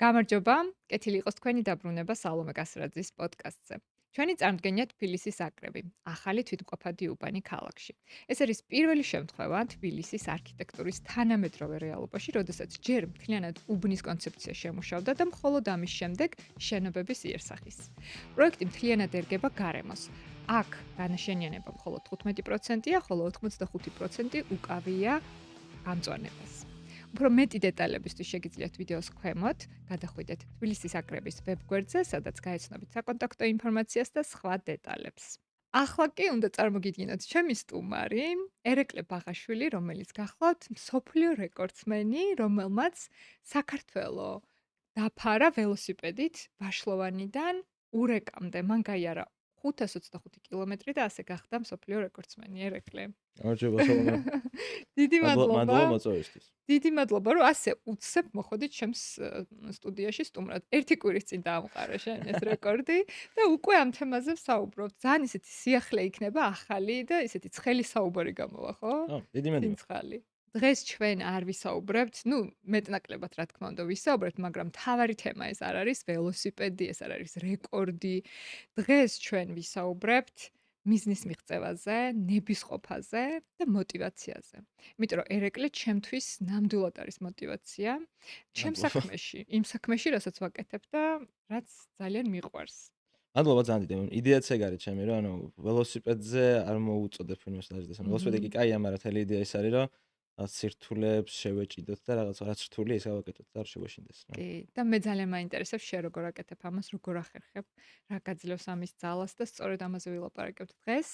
გამარჯობა, კეთილი იყოს თქვენი დაბრუნება სალომე კასრაძის პოდკასტზე. ჩვენი წარმდგენია თბილისის აკრები, ახალი თვითმყოფადი უბანი ქალაქში. ეს არის პირველი შემთხვევა თბილისის არქიტექტურის თანამედროვე რეალობაში, როდესაც ჯერ მთლიანად უბნის კონცეფცია შემუშავდა და მხოლოდ ამის შემდეგ შენობების იერსახის. პროექტი მთლიანად ერგება გარემოს. აქ განაშენიანება მხოლოდ 15%-ია, ხოლო 85% უკავია გამწვანებას. უფრო მეტი დეტალებისთვის შეგიძლიათ ვიდეოს ქვემოთ გადახვიდეთ თბილისის აკრების ვებგვერდზე, სადაც გაეცნობით საკონტაქტო ინფორმაციას და სხვა დეტალებს. ახლა კი უნდა წარმოგიდგინოთ ჩემი სტუმარი, ერეკლე ბაღაშვილი, რომელიც გახლავთ მსოფლიო რეკორდსმენი, რომელმაც საქართველო დაფარა ველოსიპედით ბაშლოვანიდან ურეკამდე. მან გაიარა 525 კილომეტრი და ასე გახდა მსოფლიო რეკორდსმენი ერეკლე. გამარჯობა სალომე. დიდი მადლობა. მადლობა მოწვევისთვის. დიდი მადლობა, რომ ასე უცებ მოხდით ჩემს სტუდიაში სტუმრად. ერთი კვირის წინ დაამყარა შენ ეს რეკორდი და უკვე ამ თემაზე ვსაუბრობთ. ძალიან ისეთი სიახლე იქნება ახალი და ისეთი ცხელი საუბარი გამოვა, ხო? დიდი მადლობა. ცინცხალი. დღეს ჩვენ არ ვისაუბრებთ, მეტნაკლებად რა თქმა უნდა ვისაუბრებთ, მაგრამ მთავარი თემა ეს არ არის ველოსიპედი, ეს არ არის რეკორდი. დღეს ჩვენ ვისაუბრებთ მიზნის მიღწევაზე, ნებისყოფაზე და мотиваციაზე. იმიტომ რომ ერეკლე ჩემთვის ნამდვილად არის мотиваცია ჩემ საქმეში, იმ საქმეში, რასაც ვაკეთებ და რაც ძალიან მიყვარს. მადლობა ძალიან დიდი. იდეაც ეგ არის ჩემი, რომ ველოსიპედზე არ მოუწოდებ ვინმეს დაждდეს. ველოსიპედი კი კაია, მაგრამ თელი იდეა ის არის, რომ სირთულეებს შევეჭიდოთ და რაღაც რთული ის გავაკეთოთ და არ შევაშინდეს. კი, და მე ძალიან მაინტერესებს შენ როგორ აკეთებ ამას, როგორ ახერხებ, რა გაძლევს ამის ძალას და სწორედ ამაზე ვილაპარაკებთ დღეს.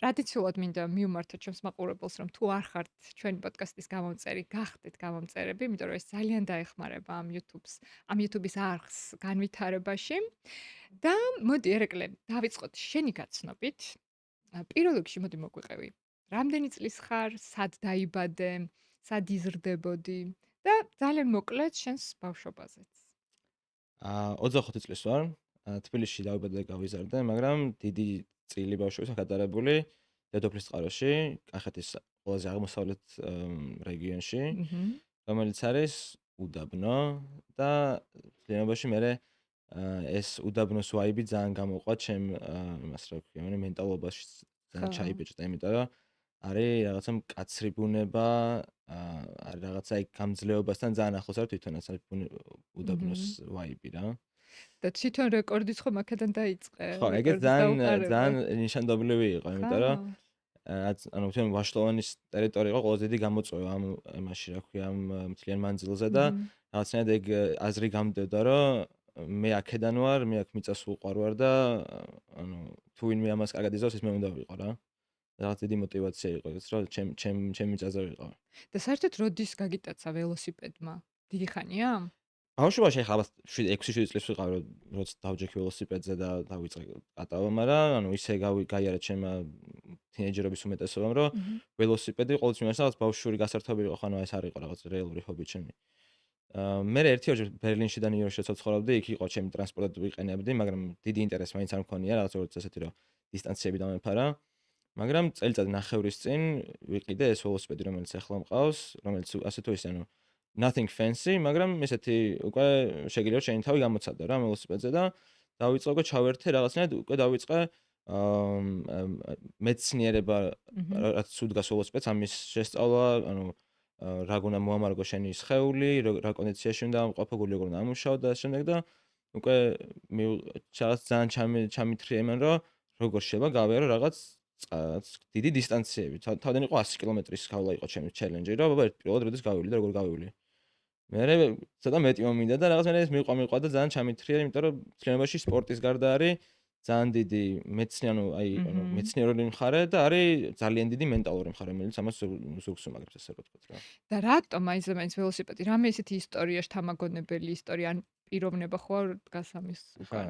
ტრადიციულად მინდა მივმართოთ ჩემს მაყურებელს, რომ თუ არ ხართ ჩვენი პოდკასტის გამომწერი, გახდეთ გამომწერები, იმიტომ რომ ეს ძალიან დაეხმარება ამ YouTube-ის არხს განვითარებაში. და მოდი ერეკლე, დავიწყოთ შენი გაცნობით. პირველ რიგში მოდი მოგვიყევი. რამდენი წლის ხარ, სად დაიბადე, სად იზრდებოდი? და ძალიან მოკლედ შენს ბავშვობაზეც. 25 წლის ვარ. თბილისში დავიბადე და გავიზარდე, მაგრამ დიდი წილი ბავშვობის გატარებული დედოფლის წყაროში, კახეთის ყველაზე აღმოსავლეთ რეგიონში, რომელიც არის უდაბნო და მთლიანობაში მე ეს უდაბნოს ვაიბი ძალიან გამოყვა ჩემ იმას რა ქვია, მენტალობაში ძალიან ჩაიბეჭდა, იმიტომ რომ არის რაღაცა მკაცრი ბუნება, არის რაღაცა იქ გამძლეობასთან ძალიან ახლოს არის თვითონაც უდაბნოს ვაიბი რა. და თვითონ რეკორდიც ხომ აქედან დაიწყე? ხო, ეგეც ძალიან ნიშანდობლივი იყო, იმიტომ რომ თვითონ ვაშლოვანის ტერიტორია იყო ყველაზე დიდი გამოწვევა ამ იმაში, რა ქვია, ამ მთლიან მანძილზე და რაღაცნაირად ეგ აზრი გამდევდა, რომ მე აქედან ვარ, მე აქ მიწას უყვარ ვარ და თუ ვინმე ამას კარგად იზავს, ის მე უნდა ვიყო რა. რაღაც დიდი мотиваცია იყო ეს, რომ ჩემ მიწაზე ვიყავ. და საერთოდ როდის გაგიტაცა ველოსიპედმა? დიდი ხანია? ბავშვობაში ახლა 6-7 წლის ვიყავ, როცა დავჯექი ველოსიპედზე და დავიწყე კატავა, მაგრამ ისე გაიარა ჩემმა თინეიჯერობის უმეტესობამ, რომ ველოსიპედი ყოველთვის მიმართა რაღაც ბავშვური გასართობი იყო, ხანო ეს არ იყო რაღაც რეალური ჰობი ჩემი. მე ერთი ორჯერ ბერლინში და ნიუ-იორკში ცხოვრობდი, იქ იყო ჩემი ტრანსპორტად ვიყენებდი, მაგრამ დიდი ინტერესი მაინც არ მქონია, რაღაც როგორც ესეთი რომ დისტანციები დამეფარა. მაგრამ წელიწად ნახევრის წინ ვიყიდე ეს ველოსიპედი, რომელიც ახლა მყავს, რომელიც ასე თუ ისე nothing fancy, მაგრამ ესეთი უკვე შეგიძლია შენი თავი გამოცადე რა ველოსიპედზე და დავიწყე უკვე ჩავერთე რაღაცნაირად უკვე დავიწყე მეცნიერება რაც უდგას ველოსიპედს ამის შესწავლა, რა გონა მოამარგო შენი სხეული, რა კონდიციაში უნდა ამყოფო, გული როგორ უნდა ამუშაო და შემდეგ და უკვე რაღაც ძალიან ჩამithრია იმან, რომ როგორ შეიძლება გავიარო რაღაც დიდი დისტანციები. თავიდან იყო 100 კილომეტრის გავლა იყო ჩემი ჩელენჯი, რომ ბაბა პირველად როდის გავივალი და როგორ გავივალი. მე ცოტა მეტი მომინდა და რაღაც მე ეს მიყვა და ძალიან ჩამithრია, იმიტომ რომ მთლიანობაში სპორტის გარდა არის ძალიან დიდი მეცნიერული მხარე და არის ძალიან დიდი მენტალური მხარე, რომელიც ამას ზოგს უმაგრებს ესე რა ვთქვათ რა. და რატომ მაინც ველოსიპედი? რამე ესეთი ისტორია შთამაგონებელი ისტორია ან პიროვნება ხო დგას ამის უკან?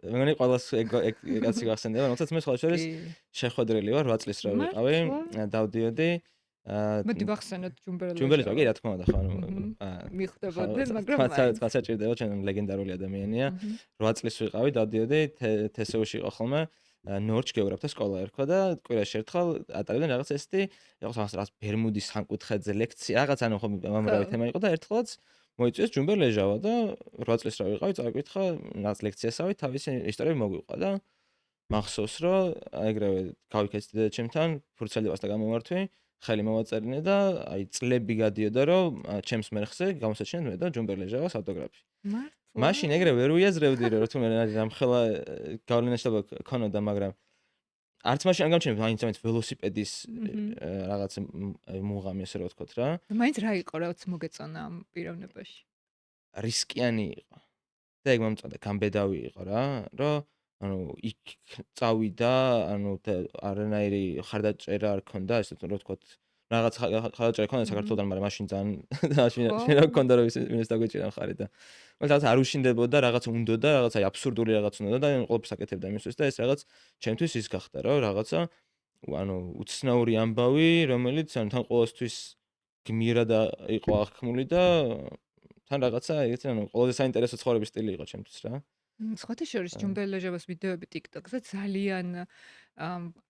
მე მგონი ყველას ეგაცი გახსენდება, როდესაც მე სხვა შორის შეხვედრილი ვარ 8 წლის რო ვიყავი, დავდიოდი მოდი ვახსენოთ ჯუმბერელს. ჯუმბერელს კი რა თქმა უნდა ხო მიხდებოდნენ, მაგრამ თქვა საჭირდება ჩვენ ლეგენდარული ადამიანია. 8 წლის ვიყავი, დავდიოდი TSU-ში იყო ხოლმე ნორჩ გეოგრაფთა სკოლა ერქვა და კვირაში ერთხელ ატარებდნენ რაღაც ესეთი, რაღაც ბერმუდის სამკუთხედზე ლექცია, რაღაც ხო ამრავი თემა იყო და ერთხელაც მოიწვიეს ჯუმბერ-ლეჟავა და 8 წლის რა ვიყავი, წავიკითხა ლექციასავით, თავისი ისტორიები მოგვიყვა და მახსოვს, რომ ეგრევე გავიქეცდი დედაჩემთან, ფურცელი პასტა გამოვართვი, ხელი მოვაწერინე და აი წლები გადიოდა, რომ ჩემს მერხზე გამოსაჩინეთ მე და ჯუმბერ-ლეჟავას ავტოგრაფი. მართლა? მაშინ ეგრევე ვერ ვიაზრებდი, რომ თუნდაც რამხელა გავლენაშობა ქონოდა, მაგრამ არც მაშინ არ გამჩნევ მაინც ველოსიპედის მჰმ. რაღაც მუღამი ესე რა ვთქვათ რა. მაინც რა იყო, რაც მოგეწონა ამ პიროვნებაში? რისკიანი იყო. და ეგ მომწონდა, გამბედავი იყო რა, რომ ანუ იქ წავიდა, ანუ არანაირი ხარდაჭერა არ ქონდა, ესე რა ვთქვათ, რაღაც ხარდაჭერა ქონდა საქართველოსთან, მაგრამ მაშინ ძალიან მაშინ რა ქონდა რომ ვინც დაგვეჭირა მხარი და რაღაც არ უშინდებოდა, რაღაც უნდოდა, რაღაც აი აბსურდული რაღაც უნდოდა და ყველაფერს აკეთებდა იმისთვის და ეს რაღაც ჩემთვის ის გახდა, რომ რაღაცა ანუ უცნაური ამბავი, რომელიც ანუ თან ყოველთვის გმირად იყო აღქმული და თან რაღაცა ეგეთი ანუ ყველაზე საინტერესო ცხოვრების სტილი იყო ჩემთვის რა. სხვათა შორის ჯუმბერ-ლეჟავას ვიდეოები TikTok-ზე ძალიან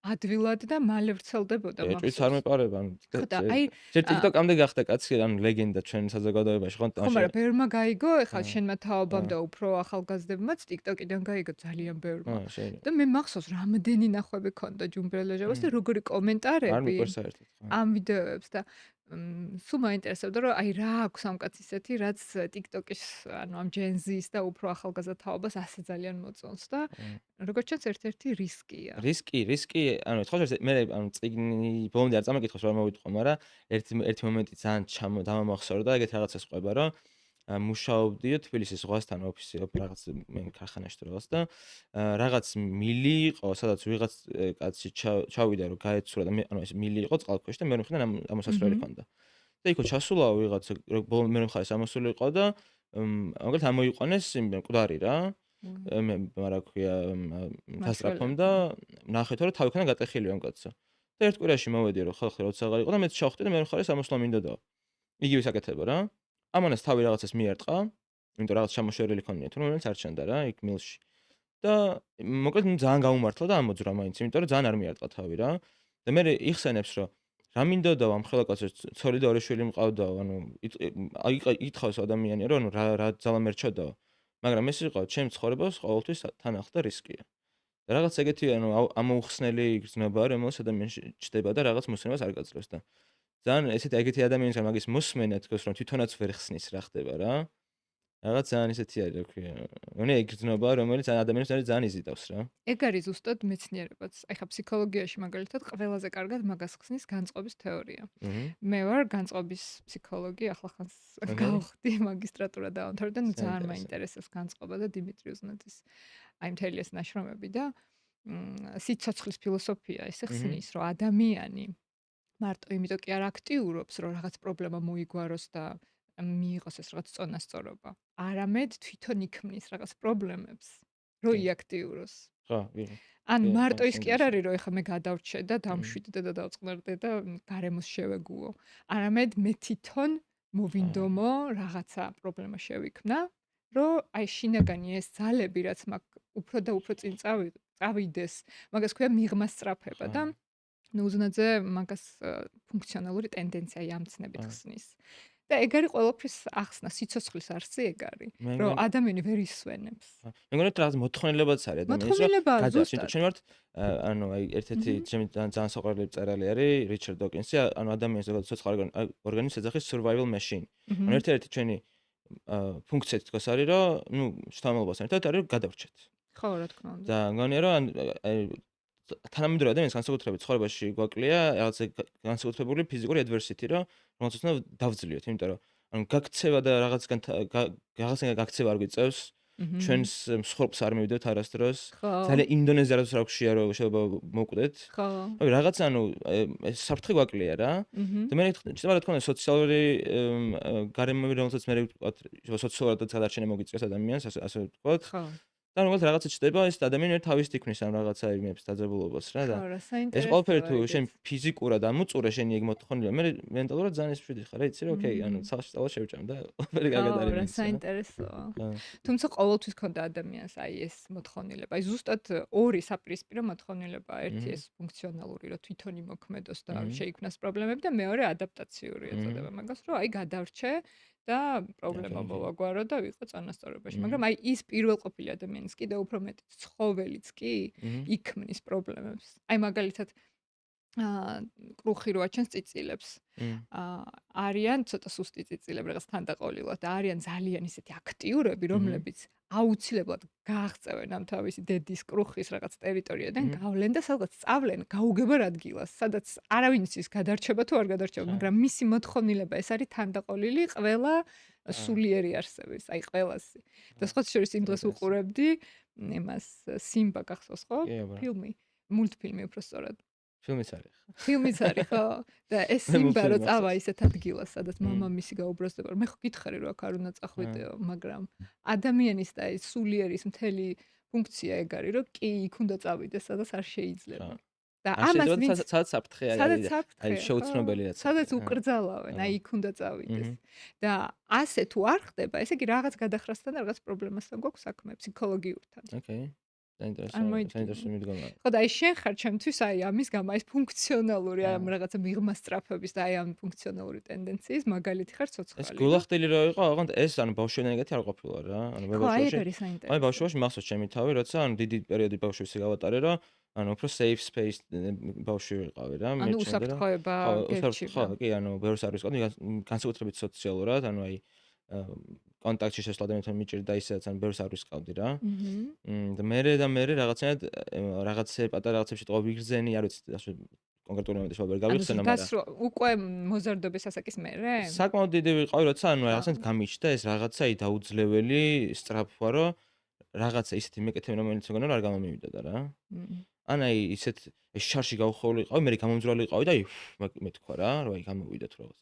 ადვილად და მალე ვრცელდებოდა ეჭვიც არ მახსოვს. მეპარება, ანუ ხო და აი ჯერ TikTok-ამდე გახდა კაცი, ანუ ლეგენდა ჩვენ საზოგადოებაში, ხო? ხო, მაგრამ ბერმა გაიგო, ეხლა შენმა თაობამ და უფრო ახალგაზრდებმაც TikTok-იდან გაიგო ძალიან ბერმა. შეიძლება. და მე მახსოვს რამდენი ნახვები ქონდა ჯუმბერ-ლეჟავას და როგორი არ კომენტარები მიყვარს საერთოდ. ამ ვიდეოებს და სულ მაინტერესებდა რომ აი რა აქვს ამ კაცს ისეთი რაც TikTok-ის ანუ ამ Gen Z-ის და უფრო ახალგაზრდა თაობას ასე ძალიან მოწონს და როგორც ჩანს ერთ-ერთი რისკია. რისკი, ანუ ხო შეიძლება მე ანუ წიგნი ბოლომდე არ წამეკითხოს რა მოვიტყო, მაგრამ ერთი მომენტი ძალიან დამამახსოვრდა, ეგეთ რაღაცას ყვება, რომ მუშაობდიო თბილისის ზღვასთან ოფისი რაღაც მე ქარხანაში თუ რაღაც და რაღაც მილი იყო, სადაც ვიღაც კაცი ჩავიდა რომ გაეცურა და მე ანუ ეს მილი იყო წყალქვეშ და მე მხრიდან ამოსასვლელი ჰქონდა. და იქო ჩასულაო ვიღაც მე მხარეს ამოსული იყო და მაგალითად ამოიყვანეს მკვდარი რა. მე რა ქვია დასწრაფომ და ნახეთ რომ თავი ქონა გატეხილი ამ კაცსა. და ერთ კვირაში მოვედი რომ ხალხი როცა აღარ იყო და მეც ჩავხვდი და მე მხარეს ამოსვლა მინდოდაო. იგივე საკეთება რა. ამანაც თავი რაღაცას მიარტყა, იმიტომ რაღაც ჩამოშორილი ქონია, თუ რომელიც არ ჩანდა რა იქ მილში. და მოკლედ ძალიან გამომართლა და ამოძრა მაინც, იმიტომ რომ ძალიან არ მიარტყა თავი რა. და მე იხსენებს რომ რა მინდოდაო ამ ხელა კაცს ცოლი და ორი შვილი მყავდაო, ანუ იკითხავს ადამიანი რომ ანუ რა ძალა მერჩოდაო. მაგრამ ეს იყო ჩემ ცხოვრებას ყოველთვის თან ახლდა რისკია. და რაღაც ეგეთი ანუ ამოუხსნელი გრძნობა რომელიც ადამიანში ჩდება და რაღაც მოსმენას არ გაძლევს და ძალიან ესეთი ეგეთი ადამიანის რა მაგის მოსმენა თქოს რომ თვითონაც ვერ ხსნის რა ხდება რა. რაღაც ძალიან ესეთი არის რა ქვია. ანუ ეგ გრძნობა რომელიც ადამიანს ძალიან იზიდავს რა. ეგ არის ზუსტად მეცნიერებაც. აი ხა ფსიქოლოგიაში მაგალითად ყველაზე კარგად მაგას ხსნის განწყობის თეორია. მე ვარ განწყობის ფსიქოლოგი, ახლა ხანს გავხდი მაგისტრატურა დავამთავრე და ძალიან მაინტერესებს განწყობა და დიმიტრი უზნაძის აი მთელი ეს ნაშრომები და სიცოცხლის ფილოსოფია ესე ხსნის, რომ ადამიანი მარტო იმიტომ კი არ აქტიურობს, რომ რაღაც პრობლემა მოიგვაროს და მიიღოს ეს რაღაც წონასწორობა. არამედ თვითონ იქმნის რაღაც პრობლემებს, რომ იაქტიუროს. ხო, ან მარტო ის კი არ არის, რომ ეხლა მე გადავრჩე და დამშვიდდე და დავწყნარდე და გარემოს შევეგუო. არამედ მე თვითონ მოვინდომო რაღაცა პრობლემა შევიქმნა, რომ აი შინაგანი ეს ძალები, რაც მაქვს უფრო და უფრო წინ წავიდეს, მაგას ქვია მიღმა სწრაფება და ნუ უზნაძე მაგას ფუნქციონალური ტენდენცია ამცნებით ხსნის. და ეგ არის ყველაფრის ახსნა, სიცოცხლის არსი ეგ არის, რომ ადამიანი ვერ ისვენებს. მე მგონი რაღაც მოთხოვნილებაც არის ადამიანის, რომ გადაჭინო. ჩვენ ვართ ანუ აი ერთ-ერთი ჩემი ძალიან საყვარელი მწერალი არის რიჩარდ დოკინსი, ანუ ადამიანის ზოგადად სოციალური ორგანიზმის ეძახის survival machine. ანუ ერთ-ერთი ჩვენი ფუნქცია თქოს არის, რომ ნუ შთამომავალთან ერთად არის გადავრჩეთ. ხო, რა თქმა უნდა. და მგონია რომ აი თანამედროვე ადამიანის განსაკუთრებით ცხოვრებაში გვაკლია რაღაც განსაკუთრებული ფიზიკური adversity, რომელსაც უნდა დავძლიოთ, იმიტომ რომ ანუ გაქცევა და რაღაცგან გაქცევა არ გვიწევს, ჩვენს მსხვერპლს არ მივიდეთ არასდროს. ძალიან იმდონეზე არასდროს არ გვშია რომ შეიძლება მოვკვდეთ. ხო. აი რაღაც ანუ ეს საფრთხე გვაკლია რა. და მე შეიძლება რა თქმა უნდა სოციალური გარემოები რომელსაც მე ვთქვათ, სოციალურად გადარჩენა მოგიწევს ადამიანს, ასე ვთქვათ. ხო. და როგორც რაღაცა ჩდება, ეს ადამიანი თავის თქმის ამ რაღაცა იმებს დაძაბულობას რა და ეს ყველაფერი თუ შენ ფიზიკურად ამოწურე შენი ეგ მოთხოვნილება, მე მენტალურად ძალიან ეს ვშედი ხარ, რა იცი რა, ოკეი, ანუ სახლში წავალ შევჭამ და ყველაფერი კარგად არის. რა საინტერესოა. თუმცა ყოველთვის ქონდა ადამიანს აი ეს მოთხოვნილება. აი ზუსტად ორი საპირისპირო მოთხოვნილება, ერთი ეს ფუნქციონალური, რომ თვითონ იმოქმედოს და შეიქმნას პრობლემები და მეორე ადაპტაციური ეწოდება მაგას, რომ აი გადავრჩე და პრობლემა ოკეი. მოვაგვარო და ვიყო წონასწორობაში. მმ. მაგრამ აი ის პირველყოფილი ადამიანის კიდევ უფრო მეტი ცხოველიც კი მმ. იქმნის პრობლემებს. აი მაგალითად აა კრუხი რო აჩენს წიწილებს. მმ. არიან ცოტა სუსტი წიწილები რაღაც თანდაყოლილად და არიან ძალიან ისეთი აქტიურები, მმ. რომლებიც აუცილებლად გააღწევენ ამ თავისი დედის კრუხის რაღაც ტერიტორიიდან, მმ. გავლენ და სადღაც სწავლენ გაუგებარ ადგილას, სადაც არავინ იცის გადარჩება თუ არ გადარჩება, ხა. მაგრამ მისი მოთხოვნილება ეს არის თანდაყოლილი ყველა ხა. სულიერი არსების, აი ყველასი. და სხვა შორის იმ დღეს ინტერესant. უყურებდი იმას სიმბა გახსოვს ხო? კი, აბა. ფილმი, მულტფილმი უფრო სწორად. ფილმიც არის. ფილმიც არის ხო? და ეს მე სიმბა რო მულტფილმი წავა მახსოვს. ისეთ ადგილას, სადაც მმ. მამამისი გაუბრაზდება. მე ხო გითხარი რომ აქ არ უნდა ხა. წახვიდეო, მაგრამ ადამიანის და ეს სულიერის მთელი ფუნქცია ეგ არის, რომ კი იქ უნდა წავიდეს, სადაც არ ხა. შეიძლება. და არ ამას შეიძლება ვინც სადაც საფრთხე სადაც აი საფრთხეა, ხო? შეუცნობელი რაც სადაც არის. უკრძალავენ, აი აბა. იქ უნდა წავიდეს. მმ. და ასე თუ არ ხდება, ესე იგი რაღაც გადახრასთან და რაღაც პრობლემასთან გვაქვს საქმე ფსიქოლოგიურთან. ოკეი. წარმოიდგინე. საინტერესო მიდგომა. ხო და აი შენ ხარ ჩემთვის აი ამის გამო ეს ფუნქციონალური ხა. ამ რაღაცა მიღმა სწრაფების და აი ამ ფუნქციონალური ტენდენციის მაგალითი ხარ ეს ცოცხალი. გულახდილი რო იყო, ოღონდ ეს ანუ ბავშვიდან ეგეთი არ ყოფილა რა. ანუ მე ხო, აი ეგ ბავშვობაში არის აი საინტერესო. ბავშვობაში მახსოვს ჩემი თავი, როცა ანუ დიდი პერიოდი ბავშვებში გავატარე, რომ ანუ უფრო safe space ბავშვი ვიყავი რა, ანუ მიეჩნდა რა. უსაფრთხოება ხო, გერჩივა. ხო, კი, ანუ ბევრს არ ვისყოდი, განსაკუთრებით სოციალურად, ანუ აი კონტაქტში შესვლა ადამიანთან მიჭირდა ისედაც, ანუ ბევრს არ ვისყავდი რა. აჰა. და მე რაღაცნაირად რაღაცე პატარა რაღაცებში ტყო ვიგრძენი, არ ვიცი, ასე კონკრეტული მომენტში ვერ ანუ გავიხსენო, მაგრამ უკვე მოზარდობის ასაკის მერე? საკმაოდ დიდი ვიყავი, როცა ანუ ხა. რაღაცნაირად გამიჩნდა ეს რაღაცა დაუძლეველი სწრაფვა, რომ რაღაცა ისეთი მეკეთები, რომელიც მეგონა რომ არ გამომივიდოდა რა. მმ. ან აი ისეთ ეს შარში გავხეული ვიყავი, მე გამომძვრალი ვიყავი და აი მეთქვა რა, რომ აი გამოვიდა თუ რაღაც.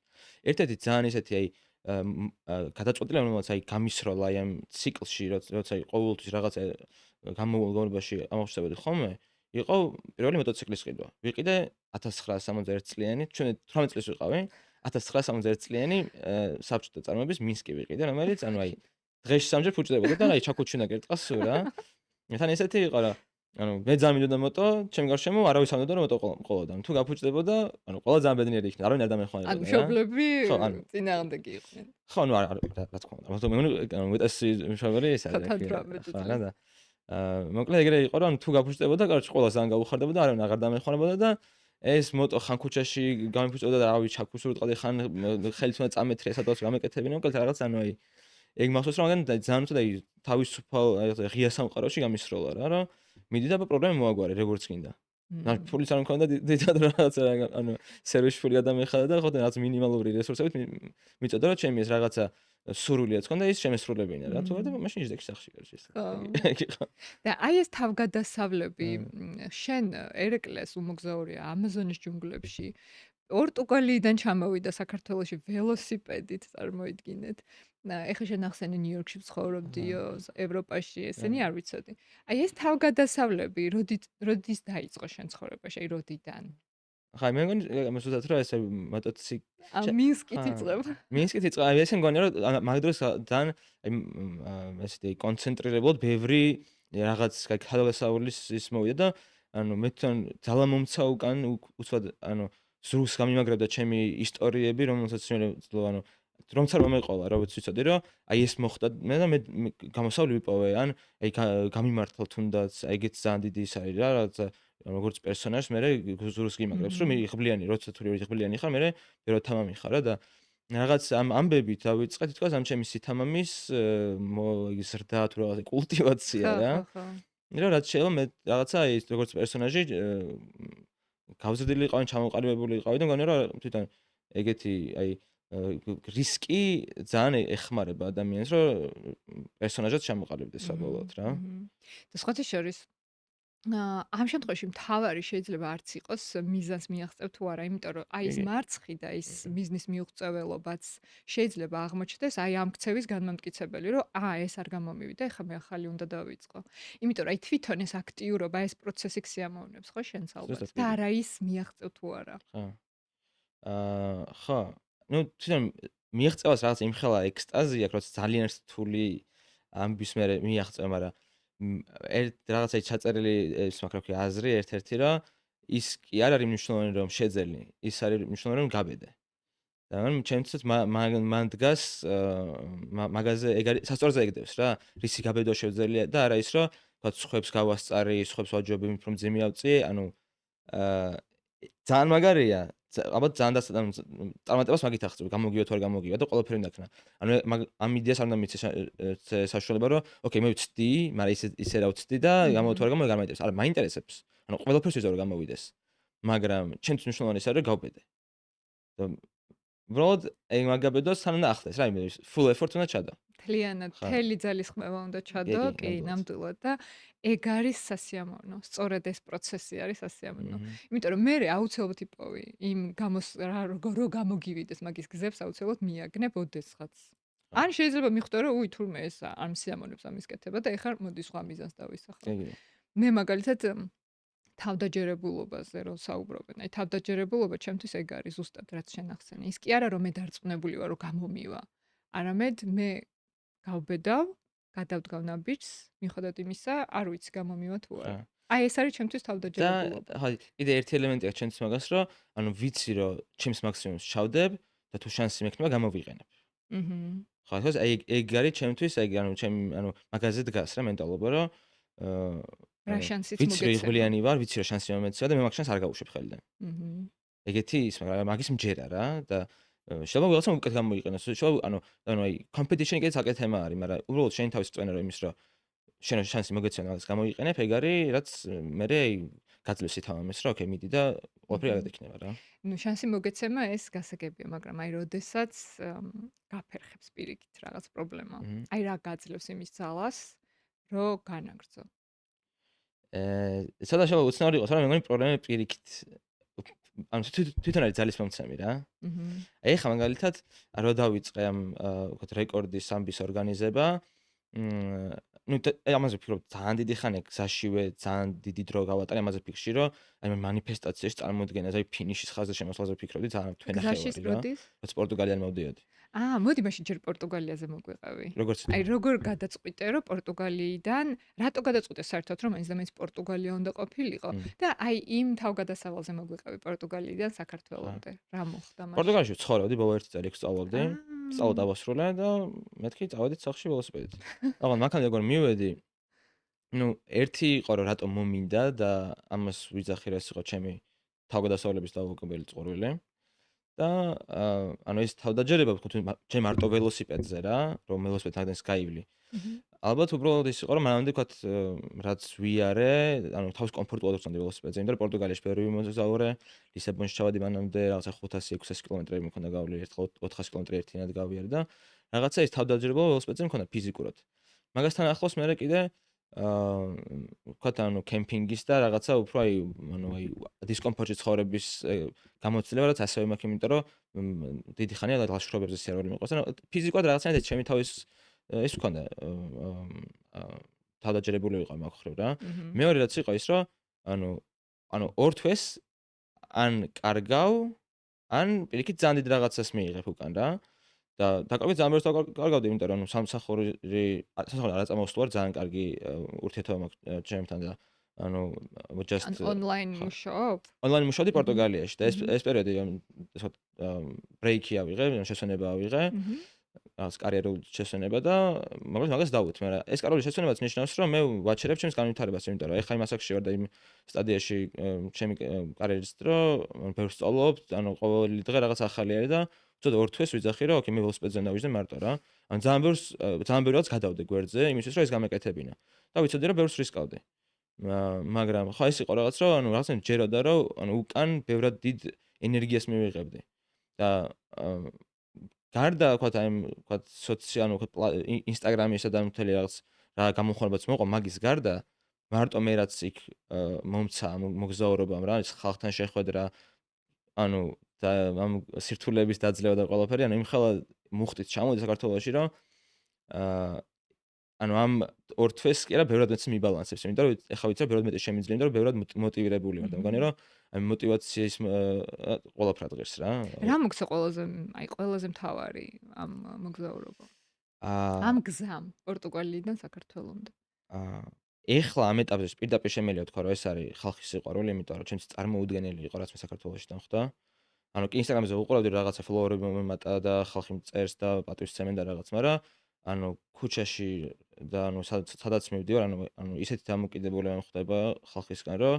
ერთ-ერთი ძალიან ისეთი აი გადაწყვეტილი, რომელიც აი გამისროლა აი ამ ციკლში, როცა აი ყოველთვის რაღაცა გამოგონებაში ამოხსებოდი ხოლმე, იყო პირველი მოტოციკლის ყიდვა. ვიყიდე 1961 წლიანი, ჩვენ 18 წლის ვიყავი, 1961 წლიანი საბჭოთა წარმოების მინსკი ვიყიდე, რომელიც ანუ აი დღეში სამჯერ ფუჭდებოდა და აი ჩაქუჩინა კერტყას სულ რა. თან ესეთი იყო რა. ანუ მე ძალიან მინდოდა მოტო, ჩემ გარშემო არავის არ მინდოდა რომ მოტო ყოლოდა. თუ გაფუჭდებოდა, ანუ ყველა ძალიან ბედნიერი იქნა, არავინ არ დამეხმარებოდა ანუ რა. მშობლები ხო, ანუ წინააღმდეგი იყვნენ. ხო, ნუ რა თქმა უნდა. მე მეტესი მშობელი ეს არის. ხო რა და მოკლედ ეგრე იყო რომ თუ გაფუჭდებოდა, კაროჩ ყველა ძალიან გაუხარდებოდა, არავინ აღარ დამეხმარებოდა და ეს მოტო ხან ქუჩაში გამიფუჭებოდა და რავი ჩაქუსურტყდი ხან ხელით უნდა წამეთრია სადღაც გამეკეთებინა, მოკლედ რაღაც ანუ აი ეგ მახსოვს რომ მაგან ძალიან უცოდ აი თავისუფალ აი ღია სამყაროში გამისროლა რა, რომ მიდი და პრობლემა მოაგვარე როგორც გინდა. და ფულიც არ მქონდა დიდად რაღაცა ანუ სერვისი ფული გადამეხადა და ხო და რაღაც მინიმალური რესურსებით მიწოდა რომ ჩემი ეს რაღაცა სურვილიაც ქონდა ის შემესრულებინა რა. თუ არა და მაშინ ისდექი სახში გარშე ეს. ეგ იყო. და აი ეს თავგადასავლები შენ ერეკლეს უმოგზაურია ამაზონის ჯუნგლებში პორტუგალიიდან ჩამოვიდა საქართველოში ველოსიპედით წარმოიდგინეთ. ეხლა შენ ახსენე ნიუ-იორკში ცხოვრობდიო, ევროპაში, ესენი არ ვიცოდი. აი ეს თავგადასავლები როდის დაიწყო შენ ცხოვრებაში, აი როდიდან? ხა მე მგონი ამას ვუძათ რომ ეს მოტოციკ მინსკით იწყება. მინსკით იწყება. აი ესე მგონია რომ მაგ დროს ძალიან აი ესეთი კონცენტრირებულად ბევრი რაღაც ქადაგასავლის ის მოვიდა და ანუ მე თან ძალიან მომცა უკან უცბად ანუ ზრუს გამიმაგრებდა ჩემი ისტორიები, რომელსაც ანუ რომც არ მომეყოლა, როგორც ვიცოდი რომ აი ეს მოხდა მე და მე გამოსავლი ვიპოვე ან აი გამიმართლა თუნდაც აი ეგეც ძალიან დიდი ის არის რა რაღაც როგორც პერსონაჟს მე ზრუს გიმაგრებს რომ იღბლიანი როცა თუ იღბლიანი ხარ მე ვერო თამამი ხარ რა და რაღაც ამ ამბებით დავიწყე თითქოს ამ ჩემი სითამამის ზრდა თუ რაღაცა კულტივაცია რა რა რაც შეიძლება მე რაღაცა ის როგორც პერსონაჟი გავზრდილი იყავი ჩამოყალიბებული იყავი და მგონია რომ თვითონ ეგეთი აი რისკი ძალიან ეხმარება ადამიანს რომ პერსონაჟად ჩამოყალიბდეს საბოლოოდ რა და სხვათა შორის ამ შემთხვევაში მთავარი შეიძლება არც იყოს მიზანს მიაღწევ თუ არა, იმიტომ რომ აი ეს მარცხი და ის ბიზნეს მიუღწეველობაც შეიძლება აღმოჩნდეს აი ამ ქცევის განმამტკიცებელი, რომ ეს არ გამომივიდა, ეხლა მე ახალი უნდა დავიწყო. იმიტომ რომ აი თვითონ ეს აქტიურობა, ეს პროცესი ქსიამოვნებს ხო შენს ალბათ და არა ის მიაღწევ თუ არა. ხო. ხო. ნუ თვითონ მიაღწევას რაღაც იმხელა ექსტაზია, როცა ძალიან რთული ამბის მე მიაღწევ, მაგრამ რაღაცა ჩაწერილი ეს მაგრაფი აზრი ერთ-ერთი რა ის კი არ არის მნიშვნელოვანი რომ შეძელი ის არის მნიშვნელოვანი რომ გაბედე და მან ჩემთვისაც მან დგას მაგაზე ეგ არის სასწორზე ეგდებს რა, რისი გაბედო შევძელია და არა ის რომ თქვა სხვებს გავასწარი, სხვებს ვაჯობი, რომ ძიმი ავწიე, ანუ აა ძალიან მაგარია. ალბათ ძალიან წარმატებას მაგით აღწევ, გამოგივა თუ არ გამოგივა და ყველაფერი უნდა ქნა. ანუ ამ იდეას არ უნდა მიცე საშუალება, რომ ოკეი, მე ვცდი, მაგრამ ისე რა ვცდი და გამოვა თუ არ გამოვა, არ მაინტერესებს. არა, მაინტერესებს. ანუ ყველაფერს ვიზარ რომ გამოვიდეს. მაგრამ ჩემთვის მნიშვნელოვანი ის არის, რომ გავბედე. და უბრალოდ ეგ მაგაბედოს თან უნდა ახდეს რა, იმე full effort უნდა ჩადო. მთლიანად ხა. მთელი ძალის ხმევა უნდა ჩადო, კი, ნამდვილად. ნამდვილად და ეგ არის სასიამოვნო. სწორედ ეს პროცესი არის სასიამოვნო. Mhm. იმიტომ რომ მე აუცილებლად იპოვი იმ რო გამოგივიდეს მაგის გზებს აუცილებლად მიაგნებ ოდესღაც. ხა. ან შეიძლება მიხვდე რომ თურმე ეს არ მსიამოვნებს ამის კეთება და ეხლა მოდი სხვა მიზანს დავისახავ. კი. მე მაგალითად თავდაჯერებულობაზე რო საუბრობენ, აი თავდაჯერებულობა ჩემთვის ეგ არის ზუსტად რაც შენ ახსენე. ის კი არა რომ მე დარწმუნებული ვარ რომ გამომივა. არამედ მე გავბედავ, გადავდგავ ნაბიჯს, მიუხედავად იმისა, არ ვიცი გამომივა თუ არა. ხა. აი ეს არის ჩემთვის და თავდაჯერებულობა. ხა, კიდე ერთი ელემენტი აქვს ჩემთვის მაგას, რომ ანუ ვიცი რომ ჩემს მაქსიმუმს ჩავდებ და თუ შანსი მექნება გამოვიყენებ. აჰა. ხო, ახლა ეგ არის ჩემთვის, ეგ ანუ მაგაზე დგას რა მენტალობა, რომ რა ანუ შანსიც ვიცი რომ მოგეცემა. იღბლიანი ვარ, ვიცი რომ შანსი მომეცია და მე მაგ შანსს არ გავუშვებ ხელიდან. აჰა. ეგეთი ის, მაგრამ მაგის მჯერა რა და შეიძლება ვიღაცამ უკეთ გამოიყენოს. შეიძლება ანუ აი competition-ი კიდეც აკეთე თემა არის, მაგრამ უბრალოდ შენი თავის წვენა რომ იმის რომ შენ შანსი მოგეცია მაგას გამოიყენებ, ეგ არის რაც მერე აი გაძლევს ითამამეს რა, ოკეი, მიდი და ყველაფერი არ დექნება რა. ნუ შანსი მოგეცემა ეს გასაგებია, მაგრამ აი როდესაც გაფერხებს პირიქით რაღაც პრობლემა. Mhm. აი რა გაძლევს იმის ძალას, რომ განაგრძო. სადა შეიძლება უცნაური იყოს, მაგრამ მე მგონი პრობლემა პირიქით ანუ თვითონ არის ძალის მომცემი რა. აჰა. აი ხა მაგალითად რა დავიწყე ამ ვთქვათ რეკორდის ამბის ორგანიზება. ნუ ამაზე ვფიქრობ ძალიან დიდი ხანია გზაშივე, ძალიან დიდი დრო გავატარე ამაზე ფიქრში, რომ აი მე მანიფესტაციაში წარმოუდგენელს, აი ფინიშის ხაზზე შემოსვლაზე ვფიქრობდი ძალიან თვენახევარი გზაშის რა. როდის? რაც პორტუგალიდან მოვდიოდი. მოდი მაშინ ჯერ პორტუგალიაზე მოგვიყევი. როგორც აი როგორ გადაწყვიტე რომ პორტუგალიიდან რატო გადაწყვიტე საერთოდ რომ მაინც და მაინც პორტუგალია უნდა ყოფილიყო და აი იმ თავგადასავალზე მოგვიყევი პორტუგალიიდან საქართველოსამდე. რა მოხდა მაშინ? პორტუგალიაში ვცხოვრობდი, ბოლო 1 წელი იქ სწავლობდი. აა. სწავლა დავასრულე და მეთქი წავედით სახლში ველოსიპედით. აღარ მანქანით როგორ მივედი? ნუ ერთი იყო რომ რატომ მომინდა და ამას ვიძახი რომ ეს იყო ჩემი თავგადასავლების დაუგებელი წყვილი. და ანუ ეს თავდაჯერება ვთქვით ჩემ მარტო ველოსიპედზე რა, რომ ველოსიპედთან გაივლი. ალბათ უბრალოდ ის იყო რომ მანამდე ვთქვათ რაც ვიარე, ანუ თავის კომფორტულად ვწონდი ველოსიპედზე, იმიტომ რომ პორტუგალიაში ბევრი ვიმოგზაურე, ლისაბონში ჩავედი მანამდე, რაღაცა 500-600 კილომეტრები მქონდა გავლილი, ერთხელ 400 კილომეტრი ერთიანად გავიარე და რაღაცა ის თავდაჯერება ველოსიპედზე მქონდა ფიზიკურად. მაგასთან ახლოს მე კიდე ვთქვათ ანუ კემპინგის და რაღაცა უფრო აი დისკომფორტში ცხოვრების გამოცდილება რაც ასევე მაქვს, იმიტომ რომ დიდი ხანია ლაშქრობებზე სერვერი მიყვეს და ფიზიკურად რაღაცა ჩემი თავის ის ვქონდა თავდაჯერებული ვიყავ მაგ ხრივ რა. მეორე რაც იყო ის რომ ანუ ორ თვეს ან კარგავ, ან პირიქით ძალიან დიდ რაღაცას მიიღებ უკან რა. და დაკავე ძალიან ბევრს დაკავდი, იმიტომ რომ სამსახური არ წამოვსვლარ, ძალიან კარგი ურთიერთობა მაქვს ჩემთან და ანუ just online მუშაობ? online მუშაობდი პორტუგალიაში და ეს პერიოდი ასე ბრეიკი ავიღე, შესვენება ავიღე. რაღაც კარიერული შესვენება და მაგას დავუთ, მაგრამ ეს კარიერული შესვენებაც ნიშნავს, რომ მე ვაჩერებ ჩემს განვითარებას, იმიტომ რომ ეხლა იმ ასაკში ვარ და იმ სტადიაში ჩემი კარიერის დრო, ბევრს სწავლობ, ანუ ყოველი დღე რაღაც ახალი არის და უცოდ ორ თვეს ვიძახი, რომ ოკეი, მე ველოსიპედზე დავიჯდე მარტო რა. ანუ ძალიან ბევრი რაღაც გადავდე გვერდზე, იმისთვის რომ ეს გამეკეთებინა. და ვიცოდი რომ ბევრს რისკავდი. მაგრამ ხო ეს იყო რაღაც, რომ ანუ რაღაცა ჯეროდა, რომ ანუ უკან ბევრად დიდ ენერგიას მივიღებდი. და გარდა ვთქვათ აი ვთქვათ ინსტაგრამისა და მთელი რაღაც რა გამოხმარებაც მოყვა მაგის გარდა მარტო მე რაც იქ მომცა მოგზაურობამ რა ის ხალხთან შეხვედრა ანუ და ამ სირთულეების დაძლევა და ყველაფერი ანუ იმხელა მუხტით ჩამოვიდი საქართველოში რომ ანუ ამ ორ თვეს კი არა ბევრად მეც მიბალანსებს იმიტომ რომ ეხლა ვიცი რომ ბევრად მეტი შემიძლია იმიტომ რომ ბევრად მოტივირებული ვარ და მგონი რომ აი მოტივაციის ყველაფრად ღირს რა. რა მოგცა ყველაზე მთავარი ამ მოგზაურობამ? ამ გზამ პორტუგალიიდან საქართველომდე. ეხლა ამ ეტაპზე პირდაპირ შემიძლია ვთქვა რომ ეს არის ხალხის სიყვარული, იმიტომ რომ ჩემს წარმოუდგენელი იყო რაც მე საქართველოსში დამხვდა. ანუ კი ინსტაგრამზე უყურავდი რაღაცა ფოლოვერები მომემატა და ხალხი მწერს და პატივისცემენ და რაღაც, მაგრამ ანუ ქუჩაში და ანუ სადაც მივდივარ, ანუ ისეთი დამოკიდებულება მხვდება ხალხისგან, რომ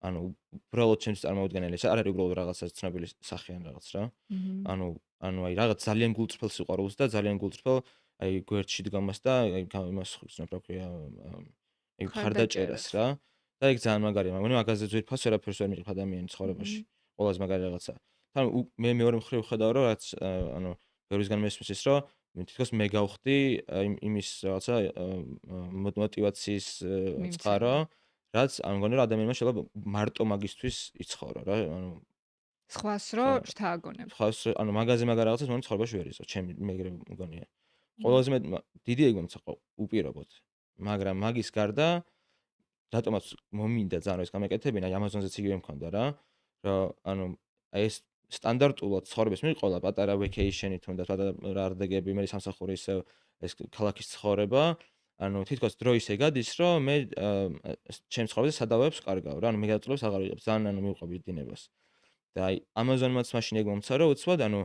ანუ უბრალოდ ჩემს წარმოუდგენელი, ეს არ არის უბრალოდ რაღაცა ცნობილი სახე ან რაღაც რა. აჰა. ანუ აი რაღაც ძალიან გულწრფელ სიყვარულს და ძალიან გულწრფელ აი გვერდში დგომას და აი იმას ხსნებ რა ქვია, აი მხარდაჭერას ხარდაჭერას. რა. და იქ ძალიან მაგარია, მაგრამ მაგაზე ძვირფას ვერაფერს ვერ მიყრ ადამიანის ცხოვრებაში. აჰა. ყველაზე მაგარი რაღაცა. თან მე მეორე მხრივ ხედავ, რომ რაც ანუ ბევრისგან მესმის ის, რომ თითქოს მე გავხდი იმის რაღაცა მოტივაციის წყარო, მიმცემი. რაც ამ მგონი რომ ადამიანმა შეიძლება მარტო მაგისთვის იცხოვრო რა, ანუ სხვას რო ხო, შთააგონებ. ხავს ანუ მაგაზე მაგარ რაღაცას მგონი ცხოვრებაში ვერ იცო, ჩემი მეგრე მგონია. მმ. ყველაზე მეტ დიდი ეგ მომცაყო უპირობოდ. მაგრამ მაგის გარდა რატომაც მომინდა ძალიან ეს გამეკეთებინა, Amazon-ზეც იგივე მქონდა რა, რომ ანუ აი ეს სტანდარტულად ცხოვრების მიყოლა პატარა vacation-ი თუნდაც პატარა არდეგები, მე სამსახური ისევ ეს ქალაქის ცხოვრება, ანუ თითქოს დრო ისე გადის, რომ მე ჩემს ცხოვრებაზე სადავეებს კარგავ რა, ანუ მიგაწლებს აღარ ვიღებ, ძალიან ანუ მივყვები დინებას. და აი Amazon-მაც მაშინ ეგ მომცა, რომ უცბად ანუ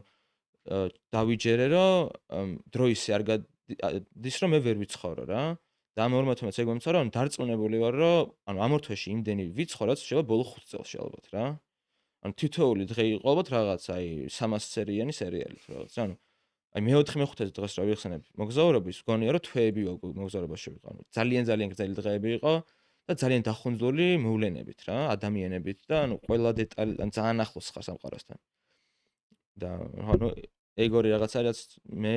დავიჯერე, რომ დრო ისე არ გადის, რომ მე ვერ ვიცხოვრო რა. და ამ ორმა თემაც ეგ მომცა, რომ დარწმუნებული ვარ, რომ ანუ ამ ორ თვეში იმდენი ვიცხოვ, რაც შეიძლება ბოლო 5 წელს ალბათ რა. ანუ თითოეული დღე იყო ალბათ რაღაც აი 300 სერიანი სერიალით რაღაც. ანუ აი მე-4 მე-5 დღეს რა ვიხსენებ მოგზაურობის, გონია რომ თვეები მოგზაურობაში ვიყავ. ანუ ძალიან ძალიან გრძელი დღეები იყო და ძალიან დახუნძული მოვლენებით რა, ადამიანებით და ანუ ყველა დეტალი ან ძალიან ახლოს ხარ სამყაროსთან. და ანუ ეგ ორი რაღაცა რაც მე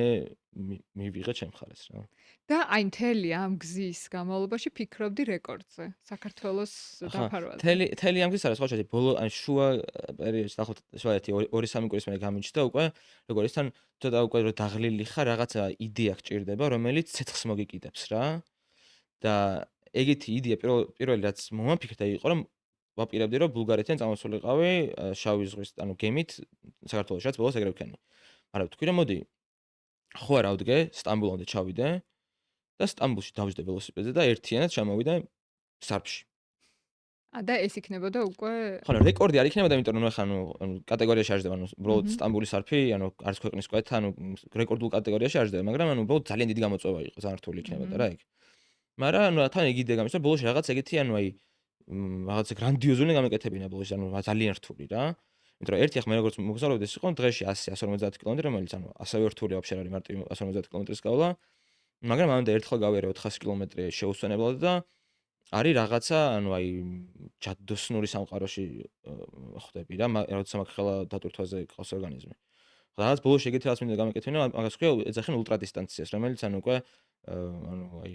მივიღე ჩემ ხარეს რა. და აი მთელი ამ გზის განმავლობაში ფიქრობდი რეკორდზე, საქართველოს ხა, დაფარვაზე. თელი ამ გზის არის ხო შედი ბოლო ან შუა პერიოდში დაახლოებით შუა 2-3 კვირის მერე გამიჩნდა უკვე როგორ ის თან ცოტა უკვე რომ დაღლილი ხარ რაღაცა იდეა გჭირდება რომელიც ცეცხლს მოგიკიდებს რა და ეგეთი იდეა პირველი რაც მომაფიქრდა იყო რომ ვაპირებდი რომ ბულგარეთიდან წამოსულიყავი შავი ზღვის ანუ გემით საქართველოსაც ბოლოს ეგრე ვქენი. მაგრამ თქვი რომ მოდი ხო არა ავდგე სტამბოლამდე ჩავიდე და სტამბოლში დავждე ველოსიპედზე და ერთიანად ჩამოვიდე სარფში. და ეს იქნებოდა უკვე ხო, რეკორდი არ იქნებოდა, იმიტომ რომ ანუ კატეგორიაში არ ჯდება, ანუ უბრალოდ აჰა. სტამბოლის არფი, ანუ არც ქვეყნის კვეთა, ანუ რეკორდულ კატეგორიაში არ ჯდება, მაგრამ ანუ უბრალოდ ძალიან დიდი გამოწვევა იყო, ძალიან რთული იქნებოდა რა იქ. მაგრამ ანუ თან ეგ იდეა გამიშვა, ბოლოში რაღაც ეგეთი ანუ აი რაღაც გრანდიოზული გამეკეთებინა ბოლოში, ანუ ძალიან რთული რა. იმიტომ რომ ერთი ახ მე როგორც მოგზაურობდი, ეს იყო დღეში 100-150 კილომეტრი, რომელიც ანუ ასევე რთული ვაფშე არ არის მარტივ 150 კილომეტრის გავლა. მაგრამ ამამდე ერთხელ გავიარე 400 კილომეტრი შეუსვენებლად და არის რაღაცა, ანუ აი ჯადოსნური სამყაროში ხვდები რა, როცა მაგ ხელა დატვირთვაზე ყავს ორგანიზმი. რაღაც ბოლოში ეგეთი რაღაც მინდა გამეკეთებინა, მაგას ქვია ეძახიან ულტრა დისტანციას, რომელიც ანუ უკვე ანუ აი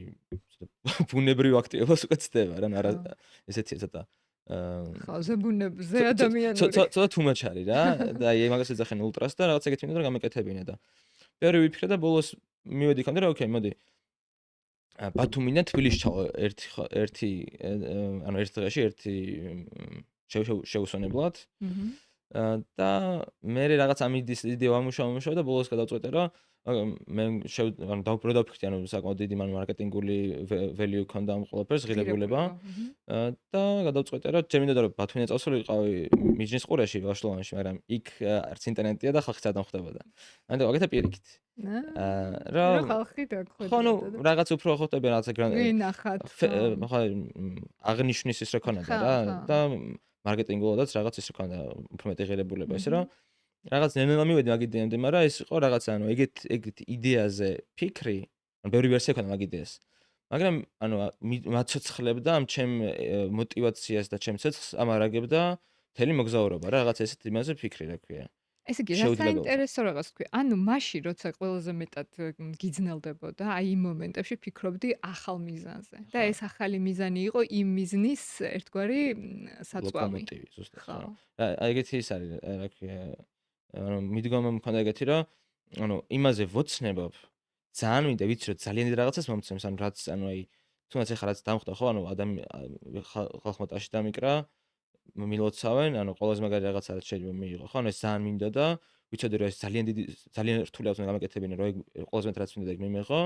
ბუნებრივ აქტივობას უკვე ცდება რა, არა ხო. ესეთი ცოტა ხო, ზებუნებზე ადამიანური. ცოტა თუმაჩ არის რა და აი მაგას ეძახიან ულტრას და რაღაც ეგეთი მინდა რომ გამეკეთებინა და ბევრი ვიფიქრე და ბოლოს მივედი იქამდე რომ ოკეი, მოდი ბათუმიდან თბილისში ჩავა ერთი ანუ ერთ დღეში ერთი შეუსვენებლად. აჰა. და მე რაღაც ამ იდეა ვამუშავა და ბოლოს გადავწყვეტე რომ მე ანუ დავფიქრდი ანუ საკმაოდ დიდი მარკეტინგული value ქონდა ამ ყველაფერს ღირებულება და გადავწყვეტე რომ ჯერ მინდოდა რომ ბათუმიდან წავსულიყავი მიჯნის ყურეში ბაშლოვანში, მაგრამ იქ არც ინტერნეტია და ხალხიც არ დამხვდებოდა. ანუ მაგათა პირიქით. რა ხალხი ხო, ნუ დაგხვდებოდა. რაღაც უფრო ხვდებიან რაღაცა ვინახათ. ხო აღნიშნის ის რა ქონდა რა და მარკეტინგულადაც რაღაც ის რა ქონდა უფრო მეტი ღირებულება ისე რომ რაღაც ნელ-ნელა მივედი მაგ იდეამდე, მაგრამ ეს იყო რაღაცა ანუ ეგეთ იდეაზე ფიქრი, ანუ ბევრი ვერსია ქონდა მაგ იდეას. მაგრამ ანუ მაცოცხლებდა ამ ჩემ მოტივაციას და ჩემ ცეცხლს ამარაგებდა მთელი მოგზაურობა რა, რაღაც ესეთ იმაზე ფიქრი რა ქვია. ესე იგი, რა საინტერესო რაღაც თქვი. ანუ მაშინ, როცა ყველაზე მეტად გიძნელდებოდა, აი იმ მომენტებში ფიქრობდი ახალ მიზანზე. და ეს ახალი მიზანი იყო იმ მიზნის ერთგვარი საწვავი. ლოკომოტივი ზუსტად. ხო. აი ეგეთი ის არის, რა ქვია, ანუ მიდგომა მქონდა ეგეთი, რომ ანუ იმაზე ვოცნებობ, ძალიან მინდა ვიცი, რომ ძალიან დიდ რაღაცას მომცემს, ანუ რაც ანუ აი თუნდაც ეხლა რაც დამხვდა ხო, ანუ ხალხმა ტაში დამიკრა მილოცავენ, ანუ ყველაზე მაგარი რაღაცა რაც შეიძლება მიიღო, ხო? ანუ ეს ძალიან მინდოდა, ვიცოდი რომ ეს ძალიან დიდი, ძალიან რთული აქვს გამეკეთებინა, რომ ეგ ყველაზე მეტ რაც მინდოდა ეგ მიმეღო.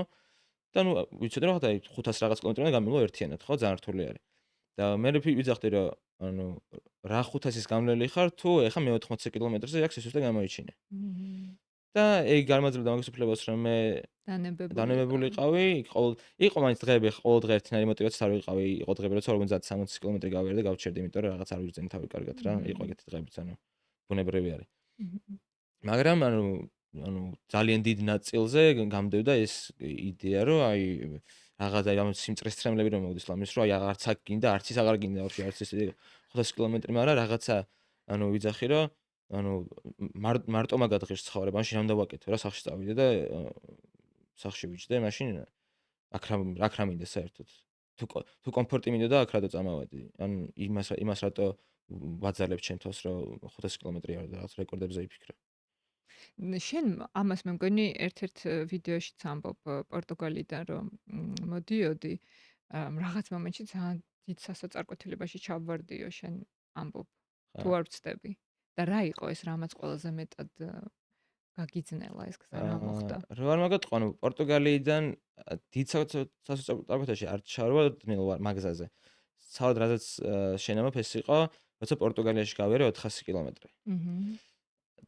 და ნუ ვიცოდი რომ ხა 500 რაღაც კილომეტრი უნდა გამილო ერთიანად, ხო? ძალიან რთული არის. და მე ვიძახდი რომ ანუ რა 500-ის გამლელი ხარ თუ ეხა მე 80 კილომეტრზე აქ სისუსტე გამოიჩინე. მმ. და ეგ გამაძლევდა მაგის უფლებას რომ მე დანებებული. დანებებულიყავი, იყო მაინც დღეები, ყოველ დღე ერთნაირი მოტივაციით არ ვიყავი, იყო დღეები როცა 50-60 კილომეტრი გავიარე და გავჩერდი, იმიტომ რომ რაღაც არ ვიგრძენი თავი კარგად რა, იყო მმ. ეგეთი დღეებიც, ანუ ბუნებრივი არის. მმ. მაგრამ ანუ ძალიან დიდ ნაწილზე გამდევდა ეს იდეა, რომ აი რაღაც აი ამ სიმწრის თრემლები რომ მოგდის ლამის, რომ აი აღარც აქ გინდა, არც ის აღარ გინდა, ვაფშე არც ის 500 კილომეტრი, მაგრამ რაღაცა ანუ ვიძახი რომ ანუ მარტო მაგად ღირს ცხოვრება, მაშინ რამ დავაკეთო რა, სახლში წავიდე და სახლში ვიჯდე, მაშინ აქ რა მინდა საერთოდ. თუ კომფორტი მინდოდა აქ რატო წამავედი? ან იმას რატო ვაძალებ ჩემ თავს, რომ 500 კილომეტრი არ და რაღაც რეკორდებზე იფიქრე. შენ ამას მე მგონი ერთ-ერთ ვიდეოშიც ამბობ პორტუგალიდან რომ მოდიოდი რაღაც მომენტში ძალიან დიდ სასოწარკვეთილებაში ჩავვარდიო შენ ამბობ თუ ხა. არ ვცდები და რა იყო ეს რამაც ყველაზე მეტად გაგიძნელა ეს გზა რა მოხდა? რო არ მაგათყო, ანუ პორტუგალიიდან დიდ სასოწარკვეთილებში არ ჩავარდნილ ვარ მაგზაზე. ცალად რაზეც შენამობ ეს იყო, როცა პორტუგალიაში გავიარე 400 კილომეტრი. აჰა.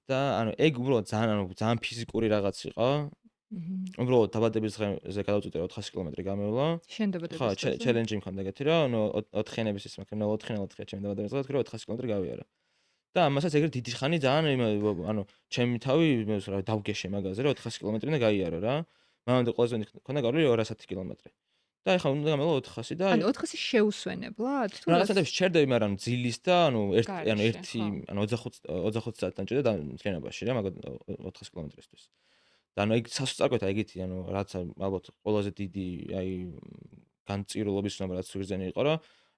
და ანუ ეგ უბრალოდ ძალიან ფიზიკური რაღაც იყო. აჰა. უბრალოდ დაბადების დღეზე გადავწყვიტე 400 კილომეტრი გამევლა. შენ ხო, დაბადების დღეზე? ჩელენჯი მქონდა ეგეთი რა, ანუ 4-იანების ის მაქვს, ანუ 4-იანად ხია ჩემი დაბადების დღე, ვთქვი რომ 400 კილომეტრი გავიარე. და ამასაც ეგრე დიდი ხანი ძალიან ანუ ჩემი თავი რა დავგეშე მაგაზე რა 400 კილომეტრი უნდა გაიარო რა. მანამდე ყველაზე მეტი მქონდა გავლილი 210 კილომეტრი. და ეხლა უნდა გამელა 400 და ანუ 400 შეუსვენებლად თუ რაღაცნაირად შეერდები, მაგრამ ძილის და ანუ გარეშე, ერთი ხო. ანუ 25 საათთან ჭირდა და მთლიანობაში რა მაგ 400 კილომეტრისთვის. და ანუ ეგ სასწაკვეთა ეგეთი ანუ რაც ალბათ ყველაზე დიდი აი განწირულობის ცნობა რაც ვიგრძენი იყო რა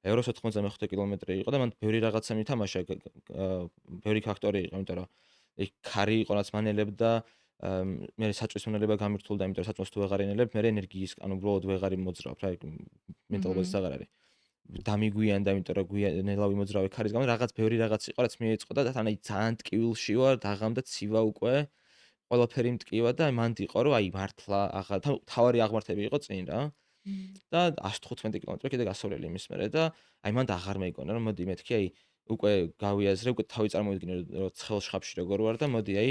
295 კილომეტრი იყო და მან ბევრი რაღაცა მითამაშა ბევრი ფაქტორი იყო იმიტომ რომ ეგ ქარი იყო რაც მანელებდა მე საჭმის მონელება გამირთულდა იმიტომ რომ საჭმოს თუ ვეღარ ენელებ მე ენერგიის ანუ უბრალოდ ვეღარ მოძრავ რა ეგ მენტალობაზეც აღარ არის დამიგვიანდა იმიტომ რომ გვიანელა ვიმოძრავე ქარის გამო რაღაც ბევრი რაღაც იყო რაც მიეწყოდა და თან აი ძალიან ტკივილში ვარ დაღამდა ცივა უკვე ყველაფერი მტკივა და მანდ იყო რომ აი მართლა აღარ თავარი აღმართები იყო წინ რა და 115 კილომეტრი კიდე გასავლელი იმის მერე და აი მანდ აღარ მეიგონა რომ მოდი მეთქი აი უკვე გავიაზრე უკვე თავი წარმოვიდგინე რომ ცხელ შხაპში როგორ ვარ და მოდი აი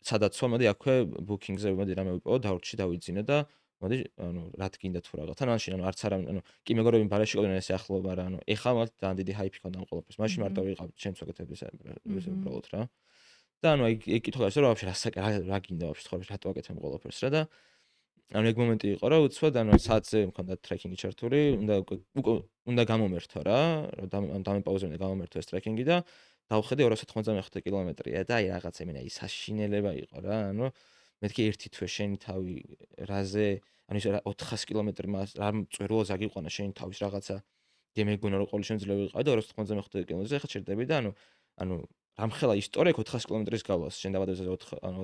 სადაც ვარ მოდი აქვე ბუკინგზე მოდი რამე ვიპოვო დავრჩი დავიძინე და მოდი ანუ რა თქინდა თუ რაღაც თან მაშინ ანუ არც არა ანუ კი მეგობრები ბარაში ყოფდნენ ეს ახლობა რა ანუ ეხლა მაგ ძალიან დიდი ჰაიპი ქონდა ამ ყველაფერს მაშინ მარტო ვიყავ ჩემს უკეთების ეს უბრალოდ რა და ანუ ეგ კითხვა ის რომ ვაფშე რა გინდა ვაფშე ცხოვრებაში რატო აკეთებ ამ ყველაფერს რა და ანუ ეგ მომენტი იყო რა უცბად ანუ საათზე მქონდა ტრეკინგი ჩართული უნდა გამომერთო რა დამეპაუზე უნდა გამომერთო ეს ტრეკინგი და დავხედე 295 კილომეტრია და აი რაღაცა იმენა ის საშინელება იყო რა ანუ მეთქი ერთი თვე შენი თავი რაზე ანუ ის 400 კილომეტრი მას რა წვერულს აგიყვანა შენი თავის რაღაცა გემეგონა რომ ყოველი შემძლე ვიყავი და 295 კილომეტრზე ხა ჩერდები და ანუ რამხელა ისტორია 400 კილომეტრის გავლას შენ დაბადებზე 4 ანუ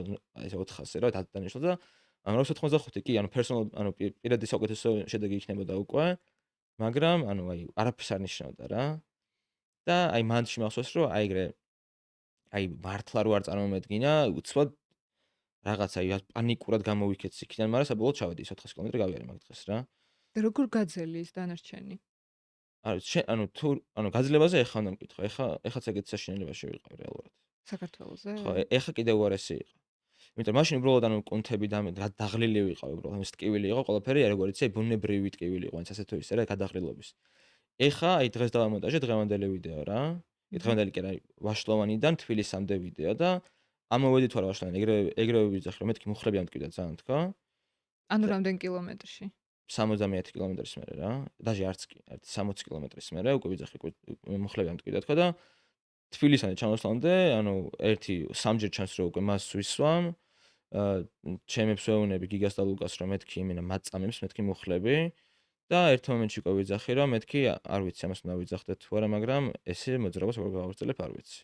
ეს 400 რა დანიშნულ და ანუ 295 კი ანუ პერსონალ ანუ პირადი საუკეთესო შედეგი იქნებოდა უკვე მაგრამ ანუ აი არაფერს არ ნიშნავდა რა და აი მანდში მახსოვს რომ აი ეგრე აი მართლა რო არ წარმომედგინა უცბად რაღაც აი პანიკურად გამოვიქეცი იქიდან მაგრამ საბოლოოდ ჩავედი 400 კილომეტრი გავიარე მაგ დღეს რა და როგორ გაძელი ის დანარჩენი? ანუ თუ ანუ გაძლებაზე ეხა უნდა მკითხო ეხაც ეგეთ საშინელებაში ვიყავ რეალურად საქართველოზე? ხო ეხა კიდე უარესი იყო იმიტომ მაშინ უბრალოდ ანუ კუნთები დაღლილი ვიყავ უბრალოდ ამის ტკივილი იყო ყველაფერი როგორც იცი ბუნებრივი ტკივილი იყო მაინც ასე თუ ისე რა გადაღლილობის ეხა აი დღეს დავამონტაჟე დღევანდელი ვიდეო რა დღევანდელი კი რა ვაშლოვანიდან თბილისამდე ვიდეო და ამოვედი თუ არა ვაშლოვანი ეგრევე ვიძახი რომ მეთქი მუხლები ამტკივდა ძალიან თქო ანუ რამდენ კილომეტრში? 71 კილომეტრის მერე რა დაჟე არც კი 60 კილომეტრის მერე უკვე ვიძახი მუხლები ამტკივდა თქო და თბილისამდე ჩამოსვლამდე ანუ ერთი სამჯერ ჩანს რომ უკვე მას ვისვამ ჩემებს ვეუნები გიგას და ლუკას რომ მეთქი იმენა მაწამებს მეთქი მუხლები და ერთ მომენტში უკვე ვიძახი რომ მეთქი არ ვიცი ამას უნდა ვიძახდე თუ არა მაგრამ ესე მოძრაობას როგორ გავაგრძელებ არ ვიცი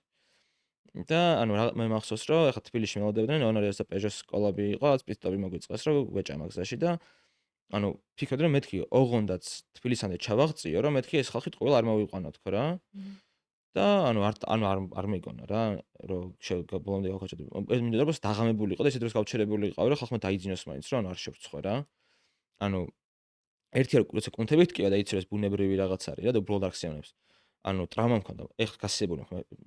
და ანუ მე მახსოვს რომ ახლა თბილისში მელოდებდნენ ონორიას და პეჟოს კოლაბი იყო რაც პისტოპი მოგვიწყეს რომ ვეჭამა გზაში და ანუ ფიქრობდი რომ მეთქი ოღონდაც თბილისამდე ჩავაღწიო რომ მეთქი ეს ხალხი ყოველ არ მოვიყვანო თქო რა და არ მეგონა რა რომ ბოლომდე გავხაჭედი ეს მინდოდა რომ დაღამებული იყო და ისე დროს გავჩერებული იყავი რომ ხალხმა დაიძინოს მაინც რომ არ შევრცხვა რა ანუ ერთი როცა კუნთებით ტკივა და იცი რომ ეს ბუნებრივი რაღაც არის რა და უბრალოდ აქციონებს. ანუ ტრავმა მქონდა, ეხლა გასისებული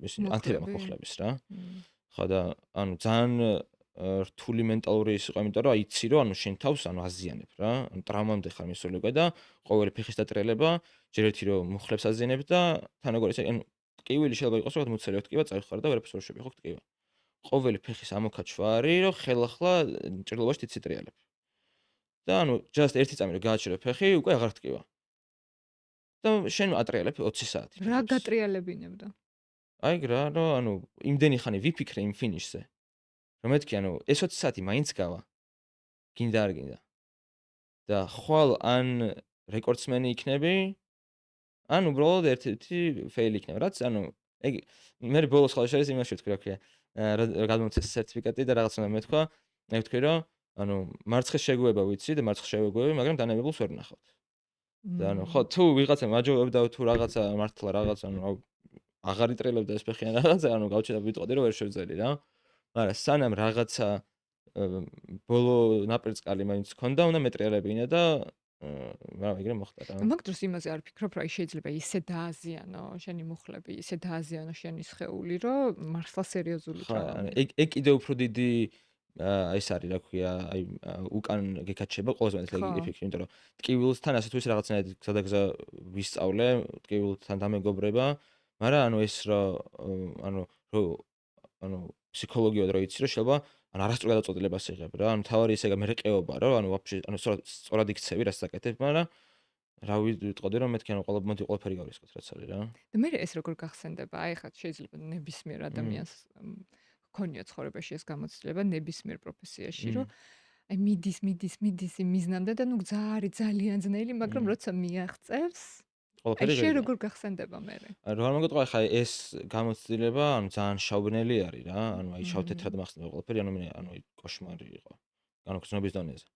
ისინი ანთება მუხლები? მუხლების რა. მმ. ხო და ანუ ძალიან რთული მენტალური ის იყო, იმიტომ რომ იცი რომ ანუ შენ თავს აზიანებ რა. ანუ ტრავმამდე ხარ მისული უკვე და ყოველი ფეხის დატრიალება ჯერ ერთი რომ მუხლებს აზიანებ და თანაგვარი ისე ანუ ტკივილი შეიძლება იყოს რომ მუცელი ტკივა წავიხარ და ვერაფერს ვერ შევიხო ტკივა. ყოველი ფეხის ამოქაჩვა არის რომ ხელახლა ჭრილობაში თიციტრიალებ. და ანუ just ერთი წამი რომ გააჩერე ფეხი უკვე აღარ ტკივა. და შენ ატრიალებ 20 საათი რა ფეხებს. გატრიალებინებდა? აი რა რომ ანუ იმდენი ხანი ვიფიქრე იმ ფინიშზე. რომ მეთქი ანუ ეს 20 საათი მაინც გავა. გინდა არ გინდა. და ხვალ ან რეკორდსმენი იქნები, ან უბრალოდ ერთ-ერთი ფეილი იქნება, რაც ანუ ეგ მე ბოლოს ხალხი შეიძლება იმაში ვთქვი, რა ქვია, რა გადმოცეს სერტიფიკატი და რაღაც უნდა მეთქვა, მე ვთქვი რომ ანუ მარცხის შეგუება ვიცი და მარცხის შეგუებები, მაგრამ დანებებულს ვერ ვნახავთ. და ანუ ხო თუ ვიღაცამ აჯობებდა თუ რაღაცა მართლა რაღაცა ანუ აღარ იტრიალებდა ეს ფეხი ან რაღაცა, ანუ გავჩერდა ვიტყოდი რომ ვერ შევძელი რა. მაგრამ სანამ რაღაცა ბოლო ნაპერწკალი მაინც ქონდა, უნდა მეტრიალებინა და მაგრამ ეგრე მოხდა რა. მაგ დროს იმაზე არ ფიქრობ, რა შეიძლება ისე დააზიანო შენი მუხლები, ისე დააზიანო შენი სხეული, რომ მართლა სერიოზული ხო, ანუ ტრავმაა. ეგ კიდევ უფრო დიდი ეს არის, რა ქვია, აი უკან გეკაჩება ყველაზე მეტად ხო. ეგ ფიქრი, იმიტომ რომ ტკივილთან ასე თუ ისე რაღაცნაირად გზადაგზა ვისწავლე, ტკივილთან დამეგობრება, მაგრამ ანუ ეს რა ანუ რო ანუ ფსიქოლოგიურად რო იცი რომ შეიძლება ანუ არასწორ გადაწყვეტილებას იღებ რა, ანუ თავარი ისე მერყეობა რა, ანუ ვაფშე ანუ სწორად იქცევი რასაც აკეთებ, მაგრამ რა ვიტყოდი რომ მეთქი ანუ მოდი ყველაფერი გავისკოთ რაც არის რა. და მე ეს როგორ გახსენდება? აი ხა შეიძლება ნებისმიერ ადამიანს ჰქონია ცხოვრებაში ეს გამოცდილება ნებისმიერ პროფესიაში, რომ აი მიდის იმ მიზნამდე და ნუ ძალიან ძნელი, მაგრამ როცა მიაღწევს, აი ყველაფერი შენ ღირია. როგორ გახსენდება მერე? რა არ მოგეტყვა ხა ეს გამოცდილება ანუ ძალიან შავბნელი არის რა, ანუ აი შავ-თეთრად მახსნდება ყველაფერი, ანუ კოშმარი იყო. ანუ გზნობის დონეზე.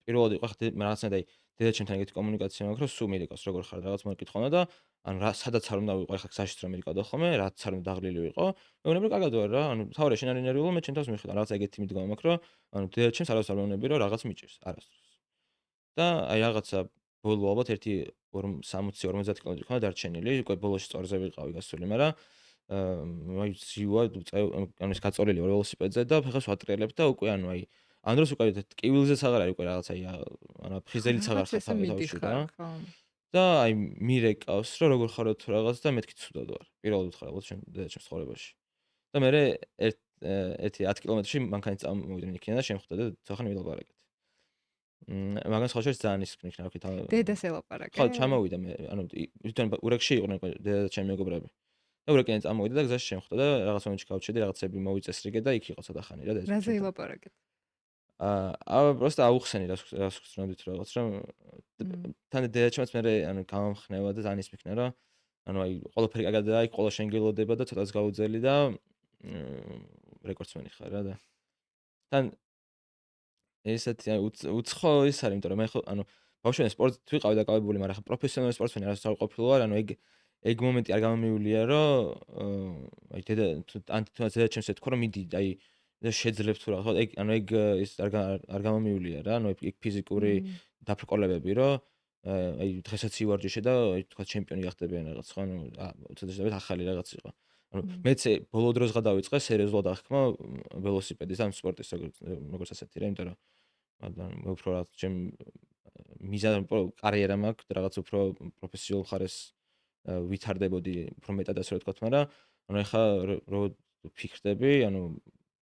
პირველად იყო ხა რაღაცნაირად აი დედაჩემთან ეგეთი კომუნიკაცია მაქვს, რომ სულ მირეკავს როგორ ხარ რაღაც მოკითხავნა და ანუ რა სადაც არ უნდა ვიყო ხა გზაშიც რომ მირეკავდა ხოლმე, რაც არ უნდა დაღლილი ვიყო. მეუბნები რომ კარგად ვარ რა, ანუ თავი შენ არ ინერვიულო, მე ჩემ თავს მიხედა რაღაც ეგეთი მიდგომა მაქვს, რომ ანუ დედაჩემს არავის არ მეუბნები რომ რაღაც მიჭირს, არასდროს. და აი რაღაცა ბოლო ალბათ 60-50 კილომეტრი ხონდა დარჩენილი, უკვე ბოლოში სწორზე ვიყავი გასული, მაგრამ აი ზივა ანუ ეს გაწოლილი ვარ ველოსიპედზე და ფეხებს ვატრიალებ და უკვე ანუ აი ამ დროს უკვე ტკივილზეც აღარ არის უკვე რაღაც აი ანუ ფხიზელიც აღარ რაღაც ხარ ესე თავში რა. მიდიხარ, ხო. და აი მირეკავს რომ როგორ ხარო თუ რაღაც და მეთქი ცუდად ვარ. პირველად ვთხარ ალბათ ჩემ დედაჩემს ცხოვრებაში. და მე ერთი 10 კილომეტრში მანქანით წამოვიდნენ იქიდან და შემხვდა და ცოტა ვილაპარაკეთ. მაგას ხალხი ძალიან ისქნიქნა, რა ქვია. დედას ხო, ელაპარაკე? ჩამოვიდა მე, ანუ თვითონ урагში იყვნენ დედა და ჩემი მეგობრები. და урагიდან წამოვიდა და გზაში შემხვდა და რაღაც მომენტში გავჩერდი, რაღაცები მოვიწესრიგე და იქ იყო ცოტა ხანი რა და რაზე ელაპარაკეთ? просто აუხსენი რას ხსნოდით რაღაც რომ თან დედაჩემაც მე ანუ გამამხნევა და ძალიან ისმიქნა რა. ანუ აი ყველაფერი კარგადაა, აი ყველა შენგელოდება და ცოტაც გაუძელი და რეკორდსმენი ხარ რა და თან ესეთი აი უცხო ის არის, იმიტომ რომ მე ხო ანუ ბავშვობიდან სპორტით ვიყავი დაკავებული, მაგრამ ხა პროფესიონალი სპორტსმენი არასდროს არ ყოფილი ვარ, ანუ ეგ მომენტი არ გამომივლია, რომ აი დედა თუ დედაჩემს ეთქვა, რომ მიდი აი შეძლებ თუ რაღაც, ეგ ანუ ეგ ის არ გამომივლია რა, ანუ ეგ ფიზიკური დაბრკოლებები, რომ აი დღესაც ივარჯიშე და აი თქვა ჩემპიონი გახდებიან რაღაც, ხო, ანუ უცადესად ახალი რაღაც იყო. ანუ მეც ბოლო დროს გადავიწყე სერიოზულად აღქმა ველოსიპედის ან სპორტის როგორც ასეთი რა, იმიტომ რომ მე უფრო რა ჩემ მიზან კარიერა მაქვს და რაღაც უფრო პროფესიულ ხარეს ვითარდებოდი უფრო მეტად ასე ვთქვათ, მაგრამ ანუ ეხა რო ფიქრდები, ანუ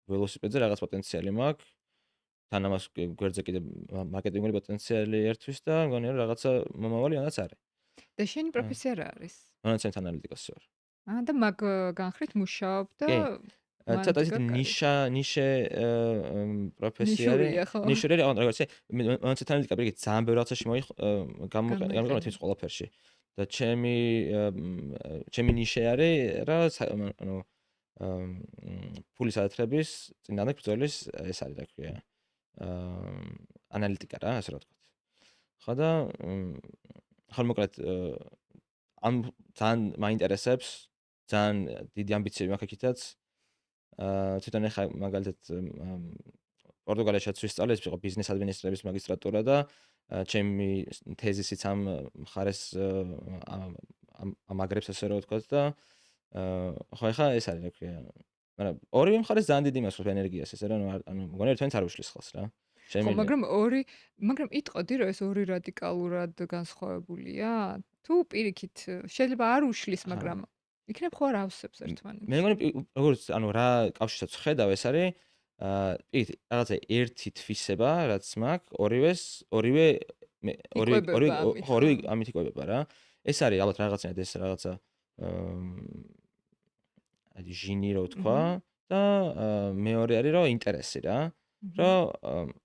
ველოსიპედზე რაღაც პოტენციალი მაქვს. თან ამას გვერდზე კიდე მარკეტინგული პოტენციალი ერთვის და მგონი რომ რაღაცა მომავალი ანაც არის. და შენი პროფესია რა არის? მონაცემთ ანალიტიკოსი ვარ. და მაგ განხრით მუშაობ და კი. მან ცოტა ისეთი დგა ნიშე პროფესია არის. ნიშურია, ხო? ნიშური რა, როგორც მონაცემთ ანალიტიკა პირიქით ძალიან ბევრ რაღაცაში გამოიყენება თვითონ ყველაფერში. და ჩემი ნიშე არის რა, ანუ ფულის ათრების წინანდ ბრძოლის ეს არის რა ქვია. ანალიტიკა რა, ასე რა ვთქვათ. ხო და ხარ მოკლედ ამ ძალიან მაინტერესებს, ძალიან დიდი ამბიციები მაქვს აქითაც. თვითონ ახლა მაგალითად პორტუგალიაშიც ვისწავლე, ეს იყო ბიზნეს ადმინისტრების მაგისტრატურა და ჩემი თეზისიც ამ მხარეს ამაგრებს ესე რომ ვთქვათ და ხო ეხლა ეს არის რა ქვია. მაგრამ ორივე მხარეს ძალიან დიდი იმას ხოს ენერგიას ესე რომ ანუ მგონი ერთმანეთს არ უშლის ხალხს რა. ხო, შემიძლია. მაგრამ იტყოდი, რომ ეს ორი რადიკალურად განსხვავებულია? თუ პირიქით შეიძლება არ უშლის, მაგრამ იქნებ ხო არ ავსებს ერთმანეთს? მე მგონი როგორც ანუ რა კავშირსაც ხედავ ეს არის პირით რაღაცა ერთი თვისება რაც მაქვს ორივე იკვებება ამით, ხო? ორივე ამით იკვებება რა. ეს არის ალბათ რაღაცნაირად ეს რაღაცა აი ჟინი რო ვთქვა და მეორე არის რომ ინტერესი რა. რომ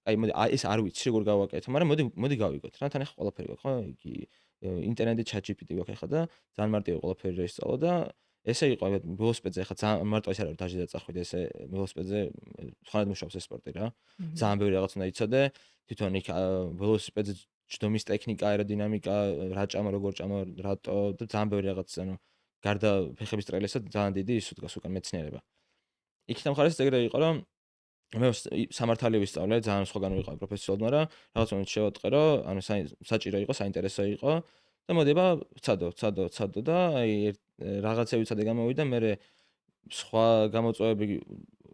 აი მოდი ეს არ ვიცი როგორ გავაკეთო, მაგრამ მოდი გავიგოთ რა. თან ახლა ყველაფერი გვაქვს ხო? იგი ინტერნეტი ChatGPT გვაქვს ახლა და ძალიან მარტივია ყველაფერი რა ისწავლო და ესე იყო ველოსიპედზე ახლა ძალიან მარტო ეს არის დაჟე დაწახვიდე ესე ველოსიპედზე სხვანაირად მუშაობს ეს სპორტი რა. ძალიან ბევრი რაღაც უნდა იცოდე. თვითონ იქ ველოსიპედზე ჯდომის ტექნიკა, აეროდინამიკა, რა ჭამა, როგორ ჭამა, რატო და ძალიან ბევრი რაღაც ანუ გარდა ფეხების ტრეილისა ძალიან დიდი ის უდგას უკან მეცნიერება. იქით ამ ხარეს ეგრე იყო რომ მე სამართალი ვისწავლე, ძალიან სხვაგან ვიყავი პროფესიულად, მაგრამ რაღაც მომენტში შევატყე, რომ ანუ საჭირო იყო, საინტერესო იყო და მოდება ვცადო და აი რაღაცები ვცადე გამოვიდა, მე სხვა გამოწვევები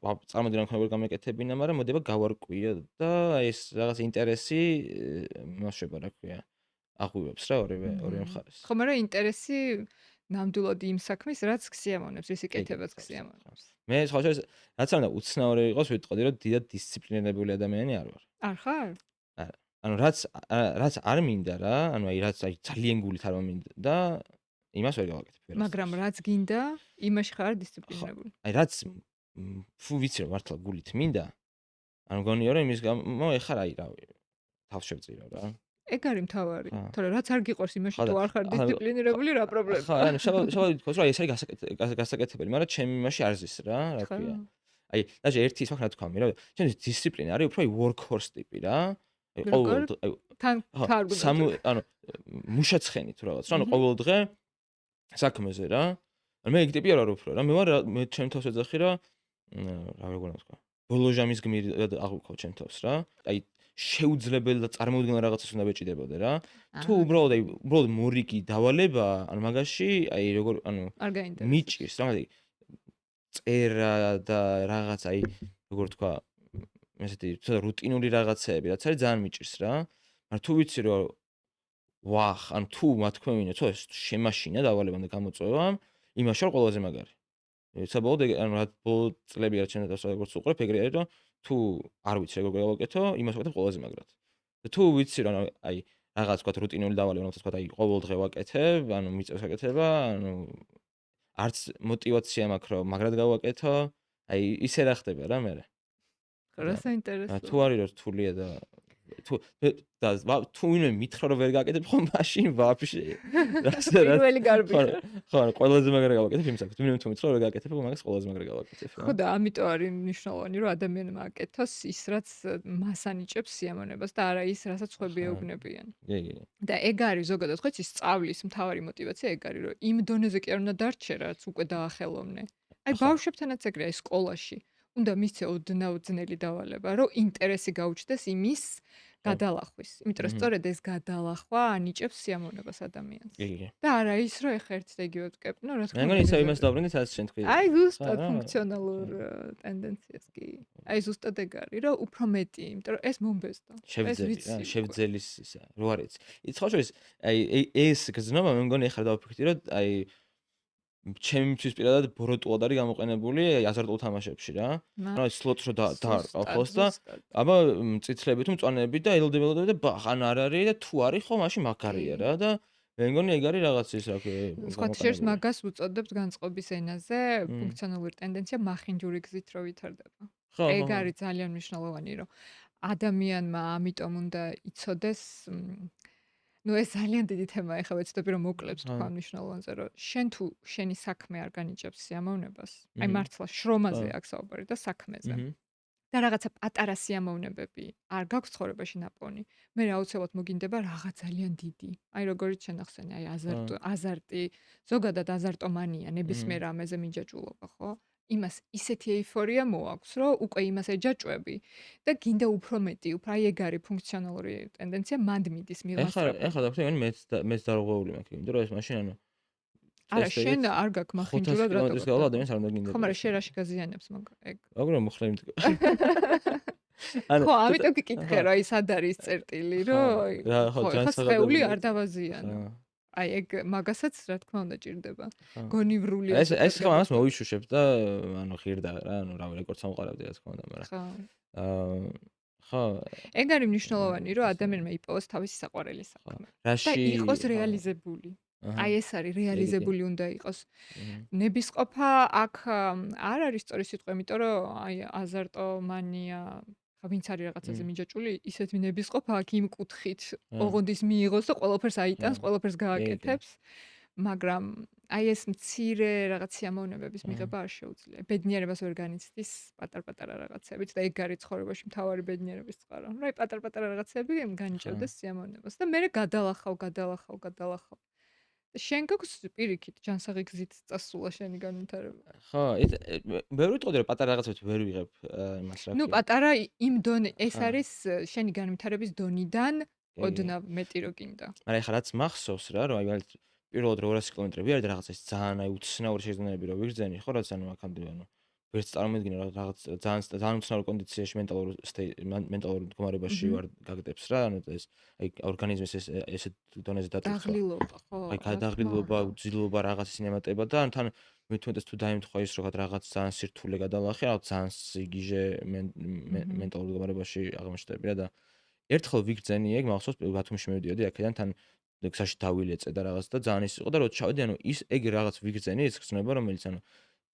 წარმოდინა მქონე ვერ გამეკეთებინა, მაგრამ მოდება გავარკვიო და ეს რაღაც ინტერესი მოშვება, რა ქვია, აღვივებს რა ორივე მხარეს. ხო, მაგრამ ინტერესი ნამდვილად იმ საქმის, რაც გსიამოვნებს, რის იკეთებაც გსიამოვნებს. მე სხვა შორის რაც არ უნდა უცნაური იყოს, ვიტყოდი რომ დიდად დისციპლინირებული ადამიანი არ ვარ. არ ხარ? არა. ანუ რაც არ მინდა რა, ანუ რაც ძალიან გულით არ მინდა და იმას ვერ გავაკეთებ. მაგრამ რაც გინდა, იმაში ხარ დისციპლინირებული. აი რაც ფუ ვიცი რომ მართლა გულით მინდა, ანუ გონიო რომ იმის გამო ეხლა აი რავი თავს შევწირო რა. ეგ არის მთავარი. თორე რაც არ გიყვარს იმაში თუ არ ხარ დისციპლინირებული, რა პრობლემაა? ხო, ანუ შევადი თქოს რომ აი ეს არის გასაკეთებელი, მაგრამ ჩემი იმაში არ ზის რა ქვია. აი, დაჟე ერთი ის მაქვს რა თქვამი, რომ ჩემთვის დისციპლინა არის უფრო აი workhorse ტიპი რა. აი ყოველ თან თარგმნობ. ანუ მუშაცხენი თუ რაღაც, ანუ ყოველ დღე საქმეზე რა. ანუ მე ეგ ტიპი არ ვარ უფრო რა. მე ჩემ თავს ეძახი რა როგორ ვთქვა. ბოლო ჟამის გმირად აღვიქო ჩემ თავს რა. აი შეუძლებელი და წარმოუდგენელ რაღაცას უნდა ბეჭიდებოდე რა. თუ უბრალოდ მორიგი დავალება, ანუ მაგაში აი როგორ ანუ არ გაინტერესებს. მიჭირს რა, წერა და რაღაც აი როგორ თქვა ესეთი ცოტა რუტინული რაღაცეები, რაც არის ძალიან მიჭირს რა. მაგრამ თუ ვიცი რომ ვახ, ანუ თუ მათქმევინე, ცოტა შემაშინა დავალება და გამოწვევა, იმაში რომ ყველაზე მაგარი. საბოლოოდ ანუ რა ბოლო წლები არ ჩემს თავს როგორც უყურებ, ეგრე არის რომ თუ არ ვიცი როგორ გავაკეთო, იმას ვაკეთებ ყველაზე მაგრად. და თუ ვიცი რომ აი რაღაც ვთქვათ რუტინული დავალება, რომელსაც ვთქვათ აი ყოველ დღე ვაკეთებ, ანუ მიწევს აკეთება, ანუ არც мотиваცია მაქვს რომ მაგრად გავაკეთო, აი ისე რა ხდება რა მე. რა საინტერესოა. თუ არის რომ რთულია და თუ ვინმე მითხრა რომ ვერ გააკეთებ, ხო მაშინ ვაფშე. პირველი გარბიხე. ხო, ყველაზე მაგრა გავაკეთებ იმ საქმეს. ვინმე თუ მითხრა რომ ვერ გააკეთებ, ხო მაგას ყველაზე მაგრა გავაკეთებ. ხო და ამიტომ არის მნიშვნელოვანი რომ ადამიანმა აკეთოს ის რაც მას ანიჭებს სიამოვნებას და არა ის რასაც ხვები ეუბნებიან. კი. და ეგ არის ზოგადად ხო იცი სწავლის მთავარი мотиваცია ეგ არის რომ იმ დონეზე კი არ უნდა დარჩე რაც უკვე დაახელოვნე. აი ბავშვებთანაც ეგრეა სკოლაში. უნდა მისცე ოდნავ ძნელი დავალება რომ ინტერესი გაუჩნდეს იმის გადალახვის. იმიტომ რომ სწორედ ეს გადალახვა ანიჭებს სიამოვნებას ადამიანს. კი. და არა ის რომ ეხა ერთ და იგივე ვტკებ. ნუ რა თქმა უნდა. მე მგონი ისევ იმას დავბრუნდი, სადაც შენ თქვი. აი ზუსტად ფუნქციონალურ ტენდენციას კი. აი ზუსტად ეგ არის რომ უფრო მეტი, იმიტომ რომ ეს მომბეზდა. შევძელის ისა, რო არ იცი. სხვა შორის აი ეს გზნობა მე მგონი ეხლა დავფიქრდი რომ აი ჩემთვის პირადად ბოროტულად არის გამოყენებული აზარტულ თამაშებში რა. რა სლოტს რო დაარყავ ხოლოს და აბა მწითლები თუ მწვანეები და ელოდებელოდები და ბახან არ არის და თუ არის ხო მაშინ მაგარია რა და მე მგონი ეგ არის რაღაც ის რა ქვია. სხვა შორის მაგას უწოდებთ განწყობის ენაზე ფუნქციონალური ტენდენცია მახინჯური გზით რო ვითარდება. ეგ არის ძალიან მნიშვნელოვანი რომ ადამიანმა ამიტომ უნდა იცოდეს ნუ ეს ძალიან დიდი თემაა, ეხლა ვეცდები რომ მოკლებს თქვა მნიშვნელოვანზე, რომ შენ თუ შენი საქმე არ განიჭებს სიამოვნებას, აი მართლა შრომაზე აქ საუბარი და საქმეზე. და რაღაცა პატარა სიამოვნებები არ გაქვს ცხოვრებაში ნაპოვნი. მე აუცილებლად მოგინდება რაღაც ძალიან დიდი. აი როგორიც შენახსენე, აი აზარტი, ზოგადად აზარტომანია, ნებისმიერ ამაზე მიჯაჭვულობა, ხო? იმას ისეთი ეიფორია მოაქვს, რომ უკვე იმას ეჯაჭვები და გინდა უფრო მეტი, უფრო აი ეგ არის ფუნქციონალური ტენდენცია, მანდ მიდის მიღმასწრებული. ეხლა დაგვხდი, მეც დარღვეული მაქვს, იმიტომ რომ ეს მაშინ არა, შენ წესდებით არ გაქვს 500 მახინჯურად რატო კილომეტრის გაქვს გავალ დაგო? ადამიანს არ უნდა ხო, მაგრამ შენ გინდა. რაში გაზიანებს ეგ? მაგრამ მოხდა ანუ ხო, ამიტომ გიკითხე რა ის სად არის წერტილი, ხო, რომ რა ხო, ხო, ეხლა ძალიან სხეული საღადებული. არ დავაზიანო. ხო, აი ეგ მაგასაც რა თქმა უნდა ჭირდება. ხო. გონივრული ეს ხომ ამას გადაწყვეტა. მოვიშუშებ და ანუ ღირდა რა, ანუ რავი რეკორდს ამყარავდი რა თქმა უნდა, მაგრამ ხო. აა ხო, ეგ არის მნიშვნელოვანი, რომ ადამიანმა იპოვოს თავისი საყვარელი ხო. საქმე და რაში იყოს ხო, რეალიზებული. აჰა. აი ეს არის კი, კი, კი. რეალიზებული უნდა იყოს. Mhm. ნებისყოფა აქ არ არის სწორი სიტყვა, იმიტომ რომ აი აზარტომანია, ხა ვინც არის რაღაცაზე მიჯაჭვული, ისეთ ნებისყოფა აქ იმ კუთხით ოღონდის მიიღოს და ყველაფერს აიტანს, ყველაფერს კი, კი. გააკეთებს. მაგრამ აი ეს მცირე რაღაც სიამოვნებების მიღება არ შეუძლია. ბედნიერებას ვერ განიცდის პატარ-პატარა რაღაცებით და ეგ არის ცხოვრებაში მთავარი ბედნიერების წყარო. ნუ აი პატარ-პატარა რაღაცები განიჭევდეს სიამოვნებას და მე გადალახავ. და შენ გაქვს პირიქით ჯანსაღი გზით წასულა შენი განვითარება. ხო, ეს ვერ ვიტყოდი რომ პატარა რაღაცებს ვერ ვიღებ იმას რა ნუ ქვია. პატარა იმ დონე ეს ხა. არის შენი განვითარების დონიდან კი. ოდნავ მეტი რო გინდა. მაგრამ ეხლა რაც მახსოვს რა, რომ აი მაგალითად პირველად 200 კილომეტრები არის და რაღაც ეს ძალიან აი უცნაური შეგრძნებები რო ვიგრძენი, ხო, რაც ანუ აქამდე ანუ ვერც წარმოვიდგინე რა რაღაც ძალიან უცნაურ კონდიციაში მენტალურ მდგომარეობაში ვარ გაგდებს რა, ანუ ეს აი ორგანიზმის ესეთ დონეზე დაწესვა. დაღლილობა, ხო. აი გადაღლილობა, უძილობა, რაღაცის ინემატება და ან თან მithumetes თუ დაემთხვა ის რომ რაღაც ძალიან სირთულე გადალახე, რაღაც ძალიან სიგიჟე მენტალურ მდგომარეობაში აღმოჩნდები რა და ერთხელ ვიგრძენი ეგ მახსოვს ბათუმში მივიდიოდი აქედან თან გზაში დავილეწე და რაღაც და ძალიან ის იყო და რო ჩავედი ანუ ის ეგ რაღაც ვიგრძენი ის გრძნობა რომელიც ანუ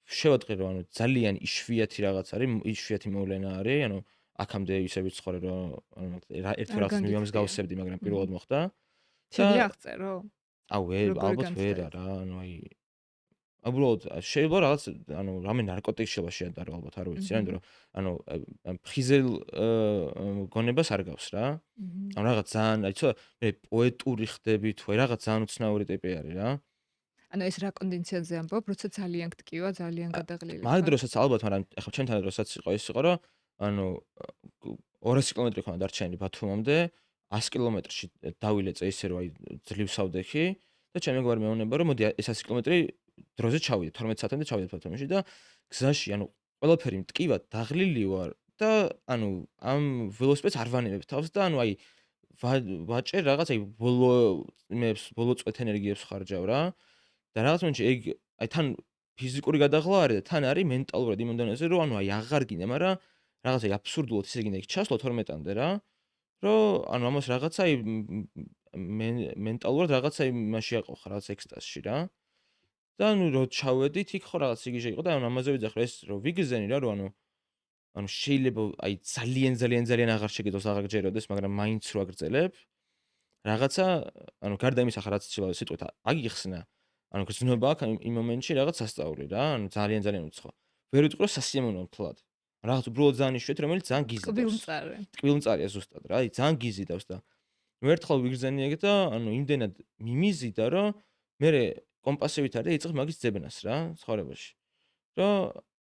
შევატყე რომ ანუ ძალიან იშვიათი რაღაც არის იშვიათი მოვლენა არის ანუ აქამდე ისე ვიცხოვრე რომ ანუ ერთ რაღაც მიმსგავსებდი მაგრამ პირველად მოხდა შეიძლება აღწერო? აუ ალბათ ვერ არა ანუ აი უბრალოდ შეიძლება რაღაც ანუ რამე ნარკოტიკი შეიძლება შეადარო ალბათ არ ვიცი რა იმიტომ რომ ანუ ფხიზელ გონებას არ გავს რა ანუ რაღაც ძალიან აი ცოტა მე პოეტური ხდები თუ რაღაც ძალიან უცნაური ტიპი არის რა ანუ ეს რა კონდიციონზე ამბობ როცა ძალიან გტკივა ძალიან გადაღლილი მაგ დროსაც ალბათ მაგრამ ახლა ჩემთან დროსაც იყო ის იყო რომ ანუ 200 კილომეტრი ხომ დარჩენილი ბათუმამდე 100 კილომეტრში დავილეწე ისე რომ აი ძლივსავდექი და ჩემი გვარი მეუბნება რომ მოდი ეს 100 კილომეტრი დროზე ჩავიდე 12 საათამდე ჩავიდე ბათუმში და გზაში ანუ ყველაფერი მტკივა დაღლილი ვარ და ანუ ამ ველოსიპედს არ ვანებებ თავს და ანუ აი ვაჭერ რაღაც აი ბოლო წვეთ ენერგიებს ხარჯავ რა და რაღაც მომენტში ეგ აი თან ფიზიკური გადაღლა არის და თან არის მენტალურად იმ დონეზე რომ ანუ აი აღარ გინდა მაგრამ რაღაც აი აბსურდულად ისე გინდა იქ ჩასვლა 12-მდე რა რომ ანუ ამას რაღაცა აი მენტალურად რაღაცა იმაში აყოხა რაღაც ექსტაზში რა და ანუ რო ჩავედით იქ ხო რაღაც იგიჟე იყო და ანუ ამაზე ვიძახე ეს რომ ვიგზენი რა რომ ანუ შეიძლება აი ძალიან აღარ შეგეძლოს აღარ გჯეროდეს მაგრამ მაინც რო აგრძელებ რაღაცა ანუ გარდა იმისა ხა რაც სიტყვით აგიხსნა ანუ გრძნობა აქვს იმ მომენტში რაღაც სასწაული რა ანუ ძალიან უცხო ვერ ვიტყვი რომ სასიამოვნო თლად რაღაც უბრალოდ ძალიან იშვიათი რომელიც ძალიან გიზიდავს ტკბილმწარია ზუსტად რა აი ძალიან გიზიდავს და მე ერთხელ ვიგრძენი ეგ და ანუ იმდენად მიმიზიდა რომ მე კომპასივით არის იწყებს მაგის ძებნას რა ცხოვრებაში. რომ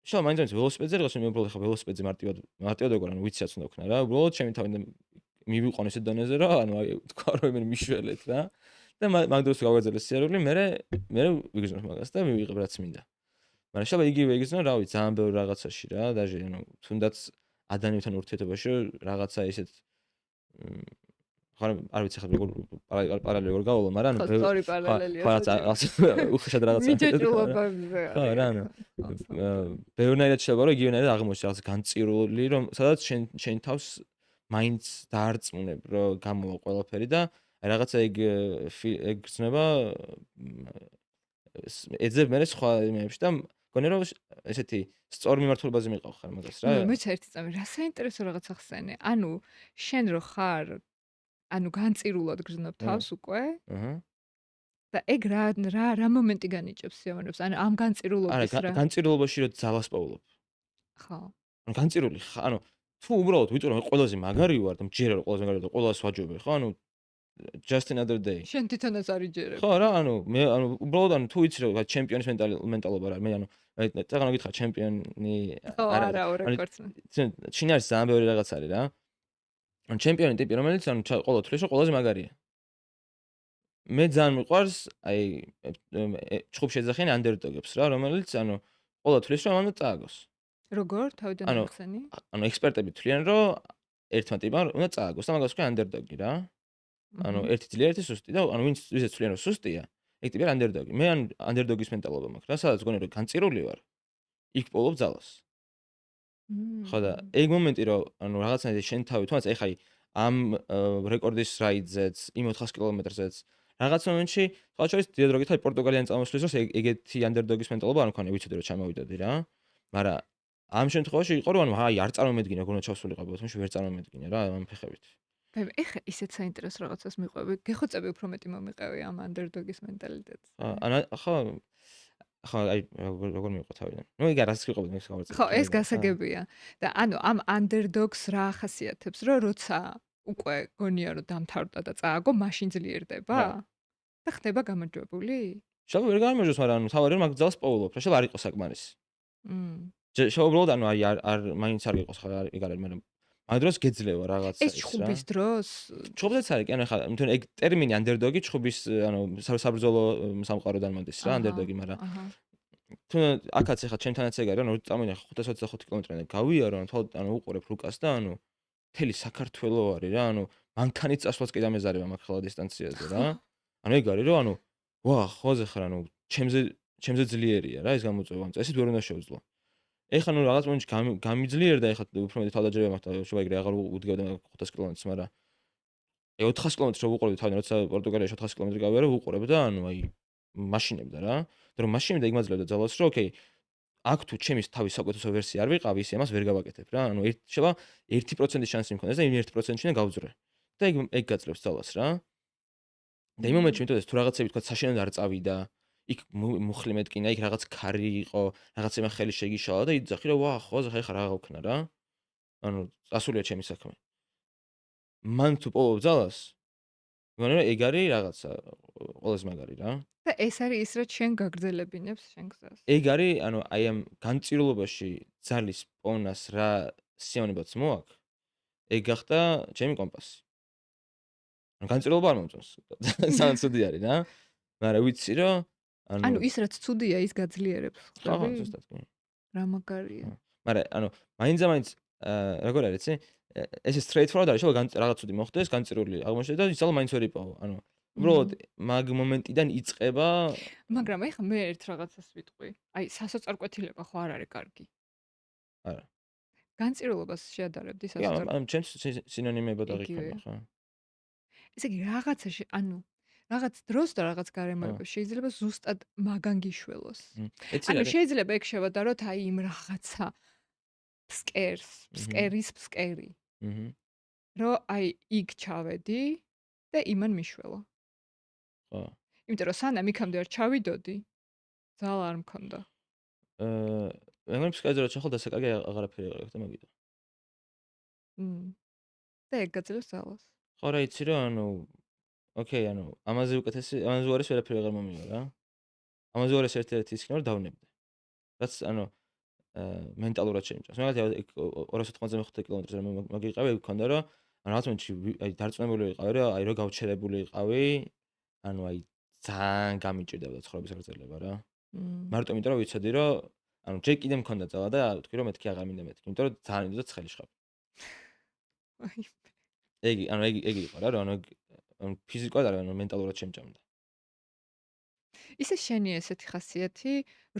შენ მაინც ველოსიპედზე რაღაც მე უბრალოდ ხა ველოსიპედზე მარტივად ეგ ანუ ვიციაც უნდა ვქნა რა. უბრალოდ ჩემი თავი მივიყვანე ეს დონეზე რა, ანუ აი თქვა რომ მე მიშველეთ რა. და მაგ დროს გავაგრძელე სიარული, მე ვიგრძნობ მაგას და მივიღებ რაც მინდა. მაგრამ შეიძლება იგივე იგრძნო, რა ვიცი, ძალიან ბევრ რაღაცაში რა, დაჟე ანუ თუნდაც ადამიანთან ურთიერთობაში რაღაცა ისეთ არ ვიცი ხა როგორ პარალელი როგორ გავალო, მაგრამ ანუ სწორი პარალელია. ხო, უხეშად რაღაცა. მიჯეჭულობებზე არის. ხო, რა ანუ ბევრნაირად შეიძლება რომ იგივენაირად აღმოჩნდეს რაღაც განწირული, რომ სადაც შენ თავს მაინც დაარწმუნებ, რომ გამოვა ყველაფერი და რაღაცა ეგ გრძნება ეძებ მე სხვა იმებში და გონე რომ ესეთი სწორ მიმართულებაზე მიყავ ხარ მაგას რა. მეც ერთი წამი რა საინტერესო რაღაც ახსენე. ანუ შენ რო ხარ ანუ განწირულად გრძნობ თავს უკვე. აჰა. და ეგ რა მომენტი განიჭებს სიამოვნებას? ანუ ამ განწირულობის რა. არა, განწირულობაში რო ძალას პოულობ. ხო. ანუ განწირული ხარ, ანუ თუ უბრალოდ ვიტყვი რომ ყველაზე მაგარი ვარ და მჯერა რომ ყველაზე მაგარი და ყველას ვაჯობე, ხო? ანუ just another day. შენ თვითონაც არიჯერებ. ხო რა, მე უბრალოდ თუ იცი რომ ჩემპიონის მენტალობა რა, მე წაღანა გითხრა ჩემპიონი ხო, არ არა, არის. რეკორდსმენ. ჩინარში ძალიან ბევრი რაღაც არის რა. ჩემპიონი ტიპი რომელიც ყოველ თვლის ყველაზე მაგარია. მე ძალიან მიყვარს ჩხუბში ეძახიან underdog-ებს რა, რომელიც ყოველ თვლის რომ ამან წააგოს. როგორ თავიდან ახსენი? ექსპერტები თვლიან რომ ერთმა ტიპამ უნდა წააგოს და მაგას ქვია underdog-ი რა. ერთი ძლიერი, ერთი სუსტი და ვისაც თვლიან რომ სუსტია, ეგ ტიპი არის underdog-ი. მე underdog-ის მენტალობა მაქვს რა, სადაც გონი რომ განწირული ვარ, იქ პოულობ ძალას. ხო და ეგ მომენტი რომ რაღაცნაირად შენ თავი თუნდაც ეხა ამ რეკორდის რაიდზეც, იმ 400 კილომეტრზეც რაღაც მომენტში სხვა შორის დიადროგით აი პორტუგალიანი წამოსვლის დროს ეგეთი underdog-ის მენტალობა არ მქონია, ვიცოდი რომ ჩამოვიდოდი რა. მაგრამ ამ შემთხვევაში იყო რომ აი არ წარმომედგინა გონო ჩავსულიყავ ბოთმში ვერ წარმომედგინა რა ამ ფეხებით. ეხა ისეთ საინტერესო რაღაცას მიყვები. გეხოცები უფრო მეტი მომიყევი ამ underdog-ის მენტალიტეტს. ხო, აი როგორ მიყვო თავიდან. ეგ არას გიყვები მე გავარწევ. ხო, ეს გასაგებია. და ამ underdog-ს რა ახასიათებს, რომ როცა უკვე გონია რომ დამთავრდა და წააგო, მაშინ ძლიერდება? და ხდება გამარჯვებული? შევ ვერ გამარჯვოს, მაგრამ თავარი რომ მაგ ძალას პოულობ, რა შევ არ იყოს საკმარისი. შევ უბრალოდ აი არ მაინც არ იყოს ხარ ეგ არის, მაგრამ ამ დროს გეძლევა რაღაცა ეს ჩხუბის დროს? ჩხუბზეც არის, კი ხა თუნ ეგ ტერმინი underdog-ი ჩხუბის საბრძოლო სამყაროდან მოდის რა underdog-ი, მაგრამ თუ აქაც ეხა ჩემთანაც ეგ არის, წამოვიდა 525 კილომეტრამდე გავიარო, უყურებ რუკას და მთელი საქართველო არის რა, მანქანით წასვლაც კი დამეზარება მაგ ხელა დისტანციაზე რა. ეგ არის რომ ვა, ხოზე ხარ, ჩემზე ძლიერია რა ეს გამოწვევა, წესით ვერ უნდა შევძლო. ეხა რაღაც მომენტში გამიძლიერდა, ეხა უფრო მეტი თავდაჯერება მაქვს და შევაიგე აღარ უდგებდა 500 კილომეტრს, მაგრამ 400 კილომეტრს რო ვუყურებდი თავიდან, როცა პორტუგალიაში 400 კილომეტრი გავიარე, ვუყურებ და აი მაშინებდა რა. და რომ მაშინებდა იქ მაძლევდა ძალას, რომ ოკეი, აქ თუ ჩემის თავის საუკეთესო ვერსია არ ვიყავი, ისე ამას ვერ გავაკეთებ რა. შევა 1% შანსი მქონდეს და იმ 1%-ში გავძვრე. და ეგ გაძლევს ძალას რა. და იმ მომენტში მეტყვი თუ რაღაცები თქვა საშინელად არ წავიდა, იქ მუხლი მეტკინა, იქ რაღაც ქარი იყო, რაღაცემა ხელი შეგიშალა და იძახი რომ ვა, ხო, ხა რა გავქნა რა. წასულია ჩემი საქმე. მან თუ პოულობ ძალას, მგონი რომ ეგ არის რაღაცა ყველაზე მაგარი რა. და ეს არის ის რაც შენ გაგრძელებინებს შენ გზას. ეგ არის, აი ამ განწირულობაში ძალის პონას რა სიამოვნებაც მოაქვს, ეგ გახდა ჩემი კომპასი. განწირულობა არ მომწონს. ძალიან ცუდი არის რა. მაგრამ ვიცი რომ ის რაც ცუდია, ის გაძლიერებს. ხო, ზუსტად კი. რა მაგარია. მაგრამ მაინც როგორ არის, იცი? ეს straight forward არის, შეიძლება რაღაც ცუდი მოხდეს, განწირული აღმოჩნდეს და იცალა მაინც ვერ იპოვო. უბრალოდ მაგ მომენტიდან იწყება. მაგრამ ეხა მე ერთ რაღაცას ვიტყვი. აი, სასოწარკვეთილება ხო არ არის კარგი. არა. განწირულობას შეადარებდი სასოწარკვეთილებას. კი, ჩემს სინონიმებად აღიქვამი, ხო. ესე იგი, რაღაცაში, რაღაც დროს და რაღაც გარემოებაში შეიძლება ზუსტად მაგან გიშველოს. შეიძლება ეგ შევადაროთ აი იმ რაღაცა ფსკერის ფსკერი. რომ აი იქ ჩავედი და იმან მიშველო. ხო. იმიტომ რომ სანამ იქამდე არ ჩავიდოდი, ძალა არ მქონდა. მე ფსკერზე რა ჩახალ და საკარგი აღარაფერი აღარ აქვს და მაგიტო. და ეგ გაძლევს ძალას. ხო რა იცი რომ ოკეი, ამაზე უკეთესი, ამაზე უარეს ვერაფერი აღარ მომივა რა. ამაზე უარეს ერთ-ერთი ის იქნება რომ დავნებდე. რაც მენტალურად შეიმჭას. მაგალითად 295 კილომეტრზე მაგიყავი, ეგ მქონდა რომ რაღაც მომენტში აი დარწმუნებული ვიყავი რომ აი რო გავჩერებული იყავი, აი ძალიან გამიჭირდებოდა ცხოვრების გაგრძელება რა. მარტო იმიტომ რომ ვიცოდი რომ ჯერ კიდე მქონდა ძალა და ვთქვი რომ მეთქი აღარ მინდა მეთქი, იმიტომ რომ ძალიან მინდოდა ცხელი შხაპი. ეგ იყო რა, რომ ფიზიკურად არა, მენტალურად შემჭამდა. ისე შენი ესეთი ხასიათი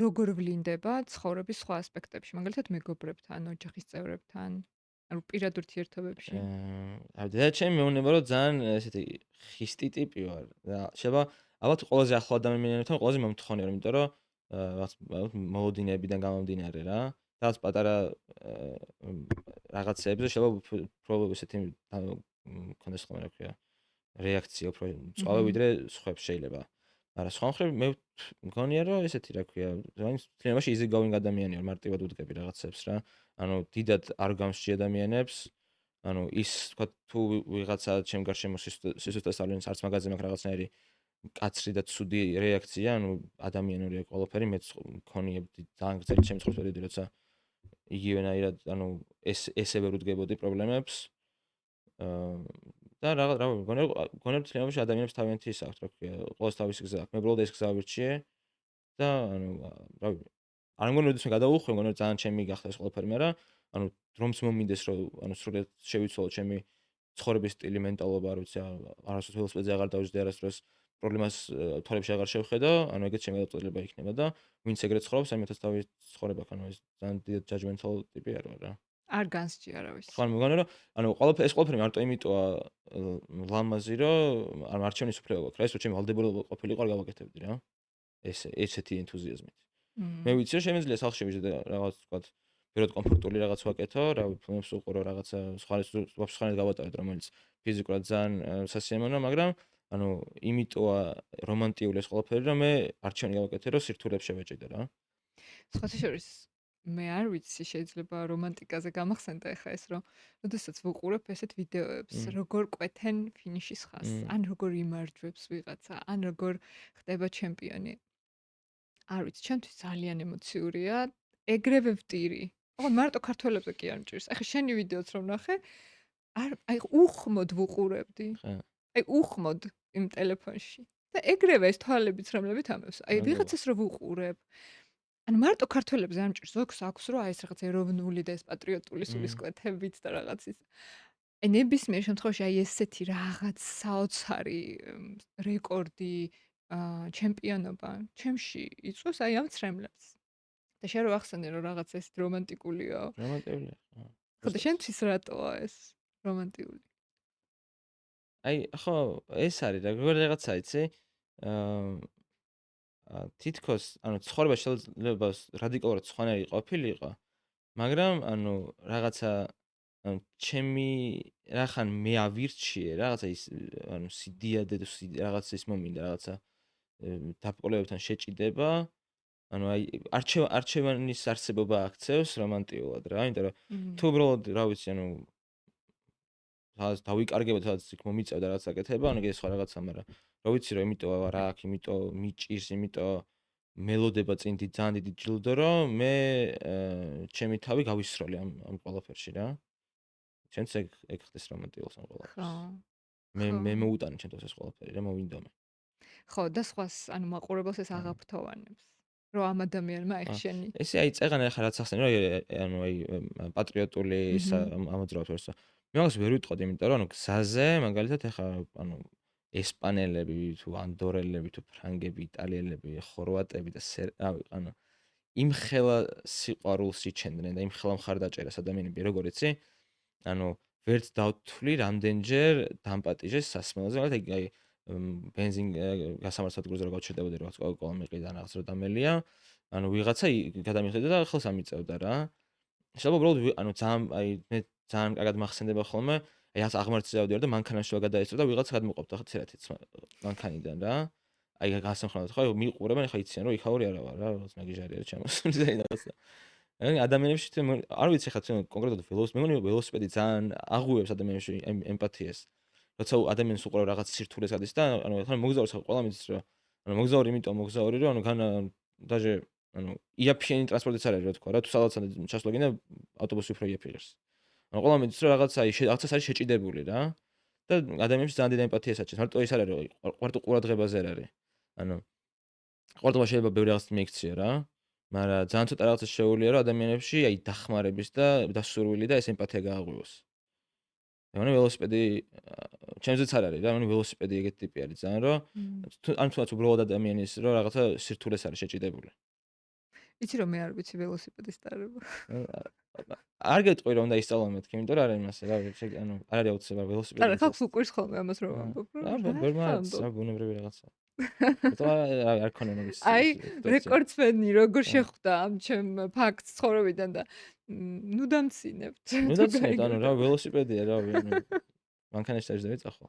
როგორ ვლინდება ცხოვრების სხვა ასპექტებში, მაგალითად მეგობრებთან, ოჯახის წევრებთან, პირად ურთიერთობებში? დედაჩემი მეუბნება რომ ძალიან ესეთი ხისტი ტიპი ვარ და შეიძლება ალბათ ყველაზე ახლო ადამიანებთან ყველაზე მომთხოვნი ვარ, იმიტომ რომ მოლოდინებიდან გამომდინარე რა, რაღაც პატარა რაღაცებზე შეიძლება უფრო ესეთი მქონდეს ხოლმე რა ქვია, რეაქცია უფრო მწვავე ვიდრე სხვებს შეიძლება. მაგრამ სხვა მხრივ მე მგონია რომ ესეთი რა ქვია, რაიმ თლიანობაში easy going ადამიანი ვარ, მარტივად ვუდგები რაღაცებს რა. დიდად არ გამსჭი ადამიანებს, ანუ ის თქვა თუ ვიღაცა ჩემ გარშემო სისუსტეს ავლენს არც მაგაზე მაქვს რაღაცნაირი კაცრი და ცუდი რეაქცია, ანუ ადამიანურია ყველაფერი, მეც მქონიებდი ძალიან გრძელი ჩემი ცხოვრების პერიოდი, როცა იგივენაირად, ანუ ესევე ვუდგებოდი პრობლემებს. და რა გონებთ თლიანობაში ადამიანებს თავიანთი ის აქვთ, რა ქვია, ყოველს თავისი გზა აქვს. მე უბრალოდ ეს გზა ვირჩიე და ანუ რა ვიცი, არ მგონი როდესაც მე გადავუხვე, მგონი რომ ძალიან ჩემი გახდა ეს ყველაფერი, მაგრამ ანუ რომც მომინდეს რომ ანუ სრულად შევიცვალო ჩემი ცხოვრების სტილი, მენტალობა, არ ვიცი, არასდროს ველოსიპედზე აღარ დავждდი, არასდროს პრობლემას თვალებში აღარ შევხედო, ანუ ეგეც ჩემი გადაწყვეტილება იქნება და ვინც ეგრეთ ცხოვრობს, ამითაც თავის ცხოვრება აქვს, ანუ ეს ძალიან დიდ judgmental ტიპი არ ვარ რა. არ განსჯი არავის. ხო, მეგონა რომ ანუ ეს ყველაფერი მარტო იმიტოა ლამაზი, რომ არ არჩევნის უფლება გვაქვს რა, ეს რომ ჩემი ვალდებული ყოფილიყო არ გავაკეთებდი რა. ესეთი ენთუზიაზმით. მე ვიცი რომ შემიძლია სახლში ვიჯდე და რაღაც ვთქვათ, ბევრად კომფორტული რაღაც ვაკეთო, რა ფილმებს უყურო, რაღაცა სხვა გავატარეთ, რომელიც ფიზიკურად ძალიან სასიამოვნოა, მაგრამ ანუ იმიტოა რომანტიული ეს ყველაფერი, რომ მე არჩევანი გავაკეთე, რომ სირთულებს შევეჭიდე რა. სხვათა შორის მე არ ვიცი, შეიძლება რომანტიკაზე გამახსენდა ეხა ეს, რომ როდესაც ვუყურებ ესეთ ვიდეოებს, როგორ კვეთენ ფინიშის ხაზს, ან როგორ იმარჯვებს ვიღაცა, ან როგორ ხდება ჩემპიონი. არ ვიცი, ჩემთვის ძალიან ემოციურია, ეგრევე ვტირი. ოღონდ მარტო ქართველებზე კი არ მჭირს. ეხა შენი ვიდეოც რომ ნახე, აი უხმოდ ვუყურებდი. ხა. აი უხმოდ იმ ტელეფონში. და ეგრევე ეს თვალებიც რომლებიც ამებს. აი ვიღაცას რო ვუყურებ. ანუ მარტო ქართველებზე არ მჭირს, ზოგს აქვს რომ აი ეს რაღაც ეროვნული და ეს პატრიოტული სულისკვეთებით და რაღაც ის. აი ნებისმიერ შემთხვევაში აი ესეთი რაღაც საოცარი რეკორდი ჩემპიონობა ჩემში იწვევს აი ამ ცრემლებს. და შენ რო ახსენე რომ რაღაც ეს რომანტიკულია. რომანტიკულია. ხო და შენთვის რატოა ეს რომანტიკული? აი ხო, ეს არის როგორ რაღაცა იცი? თითქოს ანუ ცხოვრება შეიძლება რადიკალურად სხვანაირი ყოფილიყო, მაგრამ ანუ რაღაცა ანუ ჩემი რახან მე ავირჩიე რაღაცა ის ანუ სიდიადე და რაღაცა ის მომინდა რაღაცა დაპყრობებთან შეჭიდება. ანუ აი არჩევანის არსებობა აქცევს რომანტიულად რა, იმიტომ რომ თუ უბრალოდ რა ვიცი, ანუ სადაც დავიკარგებოდ, სადაც იქ მომიწევდა რაღაც აკეთება, ანუ ეს სხვა რაღაცა, მაგრამ რა ვიცი რომ იმიტომ რა აქვს, იმიტომ მიჭირს, იმიტომ მელოდება წინ ძალიან დიდი ჯილდო, რომ მე ჩემი თავი გავისროლე ამ ყველაფერში რა. ჩემს ეგ ხდეს რომანტიკულს ამ ყველაფერს. ხო. მე მოუტანე ჩემთვის ეს ყველაფერი რა, მოვინდომე. ხო, და სხვას, ანუ მაყურებელს ეს აღაფრთოვანებს. რომ ამ ადამიანმა აი შენი ესე აი წეღანა ახლა რაც ახსენე, რომ ანუ აი პატრიოტული ის ამოძრავებს ვერსა. მე მაგას ვერ ვიტყოდი, იმიტომ რომ ანუ გზაზე მაგალითად ახლა ანუ ესპანელები თუ ანდორელები თუ ფრანგები, იტალიელები, ხორვატები და რავი, ანუ იმ ხელა სიყვარულს იჩენდნენ და იმ ხელა მხარდაჭერას ადამიანები, როგორ იცი? ანუ ვერც დავთვლი რამდენჯერ დამპატიჟეს სასმელზე, მაგალითად აი ბენზინ გასამართ სადგურზე როგორ ჩერდებოდი, რაღაც კოკა-კოლა მიყიდა რაღაც რო დამელია, ანუ ვიღაცა გადამიხედა და ხელს ამიწევდა რა. შეიძლება უბრალოდ ანუ ძალიან აი მე ძალიან კარგად მახსენდება ხოლმე, აი ასე აღმართზე ავდიარ და მანქანაში გადაეცვა და ვიღაცა გადმოყოფდა ხა ცერათით მანქანიდან რა. აი გასამხნავად ხო მიყურებენ, ხა იციან რომ იქაური არა ვარ რა, რაღაც მაგიჟარი არის ჩამოსული და რაღაცა. აი ადამიანებში არ ვიცი ხა კონკრეტულად ველოსიპედი ძალიან აღუევს ადამიანებში ემპათიას. როცა ადამიანს უყურებ რაღაც სირთულეს გადის და ანუ ხან მოგზაურს ყველა მიცის რომ ანუ მოგზაური იმიტომ მოგზაური რომ ანუ გან დაჟე ანუ იაფიანი ტრანსპორტიც არ არის რა თქვა რა თუ სადღაც ჩასვლა გინდა ავტობუსი უფრო იაფი ღირს. ანუ ყველა მიცის რომ რაღაცას არის შეჭიდებული რა და ადამიანებში ძალიან დიდი ემპათია საჭიროა. მარტო ის არ არის რომ მარტო ყურადღებაზე არ არის. ანუ ყურადღება შეიძლება ბევრი რაღაც მიიქცია რა. მაგრამ ძალიან ცოტა რაღაცა შეუულია რომ ადამიანებში აი დახმარების და დასურვილი და ეს ემპათია გააღვივოს. ანუ ველოსიპედი ჩემზეც არ არის რა, ანუ ველოსიპედი ეგეთი ტიპი არის ძალიან, რომ ან თუნდაც უბრალოდ ადამიანის რომ რაღაცა სირთულეს არის შეჭიდებული. იცი რომ მე არ ვიცი ველოსიპედის ტარება. არ გეტყვი რომ უნდა ისწავლო მეთქი, იმიტომ რომ არ არის მასე რა, ანუ არ არის აუცილებელი ველოსიპედი. არა, ხალხს უყვირს ხოლმე ამას რომ ამბობ, რომ რა ბუნებრივი რაღაცა. არ ქონა ნობის. აი, რეკორდსმენი როგორ შეხვდა ამ ჩემ ფაქტს ცხოვრებიდან და ნუ დამცინებთ. ნუ დამცინებთ, ანუ რა ველოსიპედია რა, ანუ მანქანაში დაიჯდა წახო.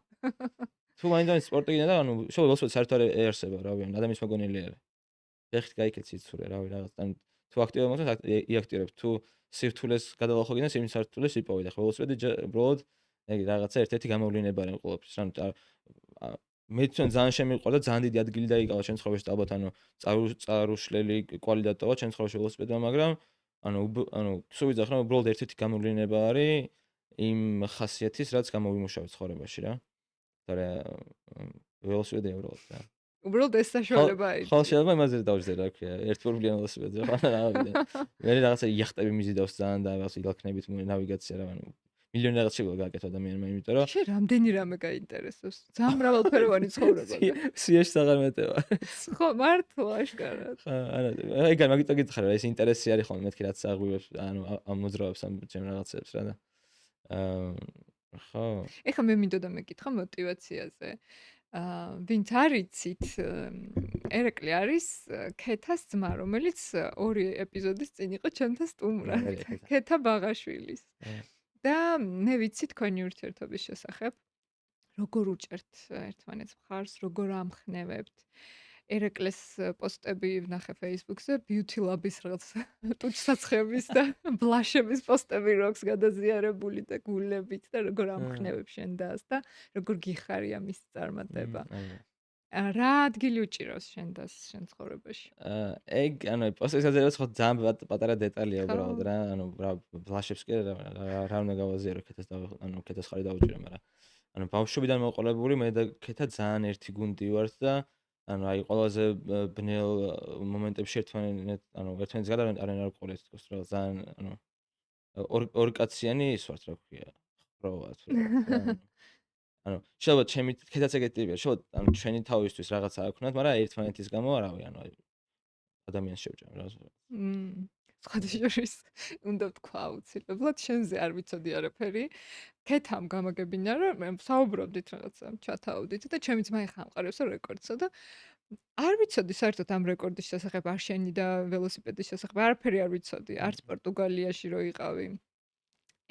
თუ მაინდა სპორტი გინდა და ანუ შოუ ველოსიპედი საერთოდ არ ეარსება, რავი, ადამიანის მოგონილი არის. ეხით გაიქეცი იცურე, რავი, რაღაც ან თუ აქტივობა მოხდეს იაქტივებ, თუ სირთულეს გადავახოგინე, იმ სირთულეს იპოვე და ველოსიპედი უბრალოდ ეგ რაღაცა ერთ-ერთი გამოვლინება არის ყოველთვის. მე თვითონ ძალიან შემიყვარდა, ძალიან დიდი ადგილი დაიკავა ჩემს ცხოვრებაში, ალბათ წარუშლელი კვალი დატოვა ჩემს ცხოვრებაში ველოსიპედმა, მაგრამ ანუ სულ ვიძახ რომ უბრალოდ ერთ-ერთი გამოვლინება არის იმ ხასიათის, რაც გამოვიმუშავე ცხოვრებაში რა. და ველოსიპედი უბრალოდ რა. უბრალოდ ეს საშუალება ხო, არის. შეიძლება იმაზე დავждე რა ქვია, ერთპურბლიან ველოსიპედზე ხო რა ვიდე. მე რაღაცა იახტები მიზიდავს ძალიან და რაღაცა ილაქნებით ნავიგაცია რა, ანუ მილიონი რაღაც შეგვიძლია გააკეთო ადამიანმა, იმიტომ რომ შენ რამდენი რამე გაინტერესებს? ძალიან მრავალფეროვანი ცხოვრება. სიაში აღარ მეტევა. ხო, მართლა აშკარად. ხა, არა, ეგ მაგიტო გითხარ რა, ეს ინტერესი არის ხოლმე მეთქი რაც აღვივებს, ანუ ამ მოძრაობს ამ ჩემ რაღაცებს რა და ხო. ეხლა მე მინდოდა მეკითხა мотиваციაზე. ვინც არიცით, ერეკლი არის ქეთას ძმა, რომელიც 2 ეპიზოდის წინ იყო ჩემთან სტუმრად. ქეთა ბაღაშვილის. და მე ვიცი თქვენი ურთიერთობის შესახებ. როგორ უჭერთ ერთმანეთს მხარს, როგორ ამხნევებთ. ერეკლეს პოსტები ვნახე Facebook-ზე, Beauty Lab-ის რაღაც ტუჩსაცხების და ბლაშების პოსტები როქს გადაზიარებული და გულებით და როგორ ამხნევებ შენ დას და როგორ გიხარია მის წარმატება. რა ადგილი უჭირავს შენ დას შენ ცხოვრებაში? ეგ ანუ პოსტის გაძლიერებას ხო ძალიან პატარა დეტალია უბრალოდ რა, ანუ რა ბლაშებს კი რა უნდა გავაზიარო ქეთას და ანუ ქეთას ხარი დავუჭირო, მაგრამ ანუ ბავშვობიდან მოყოლებული მე და ქეთა ძალიან ერთი გუნდი ვართ და ანუ აი ყველაზე ბნელ მომენტებში ერთმანეთს გადავენ არ ყოლეთ თქოს რა ძალიან ანუ ორკაციანი ის ვართ რა ქვია ხროვად ანუ შეიძლება ჩემი ქედაც ეგეთი ტიპია შეიძლება ანუ ჩვენი თავისთვის რაღაცა აქვთ მაგრამ ერთმანეთის გამო არავინ ანუ ადამიანს შევჭამ რა სხვადასხვა უნდა თქვა აუცილებლად შენზე არ ვიცოდი არაფერი ქეთამ გამაგებინა რომ საუბრობდით რაღაცა ჩათაოდით და ჩემი ძმა ეხა ამყარებს რეკორდსა და არ ვიცოდი საერთოდ ამ რეკორდის შესახებ არ შენი და ველოსიპედის შესახებ არაფერი არ ვიცოდი არც პორტუგალიაში რო იყავი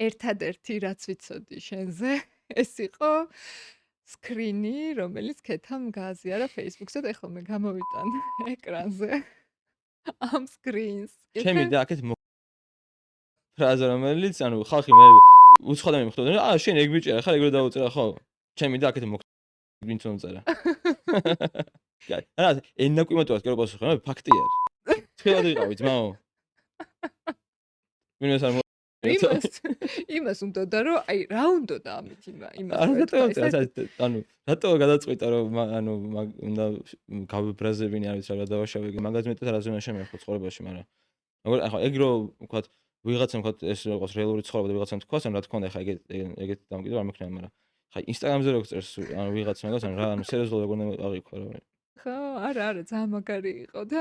ერთადერთი რაც ვიცოდი შენზე ეს იყო სკრინი რომელიც ქეთამ გააზიარა Facebook-ზე და ეხლა მე გამოვიტან ეკრანზე ამ სკრინს ჩემი და აქეთ ფრაზა რომელიც ანუ ხალხი მე უცხოადამი მიხდოდნენ შენ ეგ ბიჭია ხარ ეგ რო დაუწერა ხო ჩემი და აქეთ ვინც მომწერა რა ენაკვიმატოვას კი რო პასუხი რა ფაქტი არის თქვენად ვიყავი ძმაო მინუს არ იმას უნდა რომ აი რა უნდა და ამით იმას ანუ რატო გადაწყვიტა რომ ანუ უნდა გავიბრაზებინი არ ვიცი რა დავაშავე მაგას მეტად რაზე უნდა შემეხო ცხოვრებაში მაგრამ როგორ ახლა ეგ რო ვქოთ ვიღაცამ ვქოთ ეს იყოს რეალური ცხოვრება და ვიღაცამ თქვას ანუ რა თქმა უნდა ახლა ეგეთ დამკვიდრება არ მექნება მაგრამ ხა ინსტაგრამზე რო წერს ანუ ვიღაც მაგას ანუ რა ანუ სერიოზულად როგორ უნდა აღიქვა რა ხო არა ძალიან მაგარი იყო და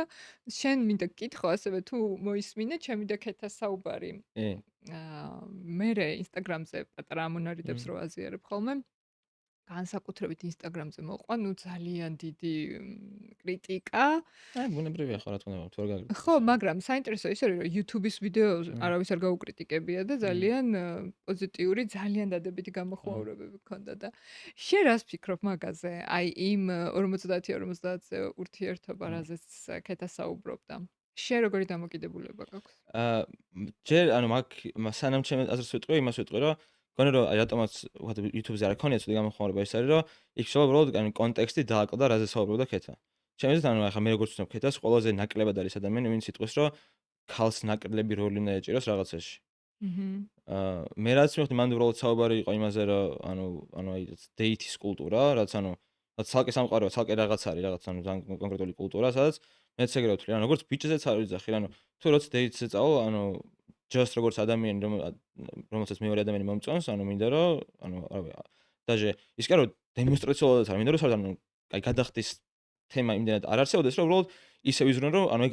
შენ მინდა გკითხო ასევე თუ მოისმინე ჩემი და ქეთას საუბარი მე ინსტაგრამზე პატარა ამონარიდებს რო აზიარებ ხოლმე განსაკუთრებით ინსტაგრამზე მოყვა ნუ ძალიან დიდი კრიტიკა აი ბუნებრივია ხო რა თქმა უნდა თუ არ გაგიგო ხო მაგრამ საინტერესო ის არის რომ YouTube-ის ვიდეოზე არავის არ გაუკრიტიკებია და ძალიან პოზიტიური ძალიან დადებითი გამოხმაურებები ქონდა და შენ რას ფიქრობ მაგაზე აი იმ 50-50-ზე ურთიერთობა რაზეც ქეთა საუბრობდა შენ როგორი დამოკიდებულება გაქვს ჯერ ანუ სანამ ჩემ აზრს ვიტყვი იმას ვიტყვი რომ გონე რომ აი რატომაც YouTube-ზე არ ქონია ცუდი გამოხმაურება ის არის რომ იქ შეიძლება უბრალოდ ანუ კონტექსტი დააკლდა რაზე საუბრობდა ქეთა ჩემს ანუ ახლა მე როგორც ვცნობ ქეთას ყველაზე ნაკლებად არის ადამიანი ვინც იტყვის რომ ქალს ნაკლები როლი უნდა ეჭიროს რაღაცაში მე რაც მივხვდი მანდ უბრალოდ საუბარი იყო იმაზე რომ ანუ აი დეითის კულტურა რაც ანუ ცალკე სამყაროა ცალკე რაღაც არის რაღაც ანუ ძალიან კონკრეტული კულტურა სადაც მეც ეგრე ვთვლი ანუ როგორც ბიჭზეც არ ვიძახი ანუ თუ როცა დეითზე წავალ ანუ just როგორც ადამიანი რომელსაც მეორე ადამიანი მომწონს ანუ მინდა რომ ანუ დაჟე ის კი რომ დემონსტრაციულად არ მინდა რომ საერთოდ ანუ აი გადახდის თემა იმდენად არ არსებობდეს რომ უბრალოდ ისე ვიზრუნო რომ ანუ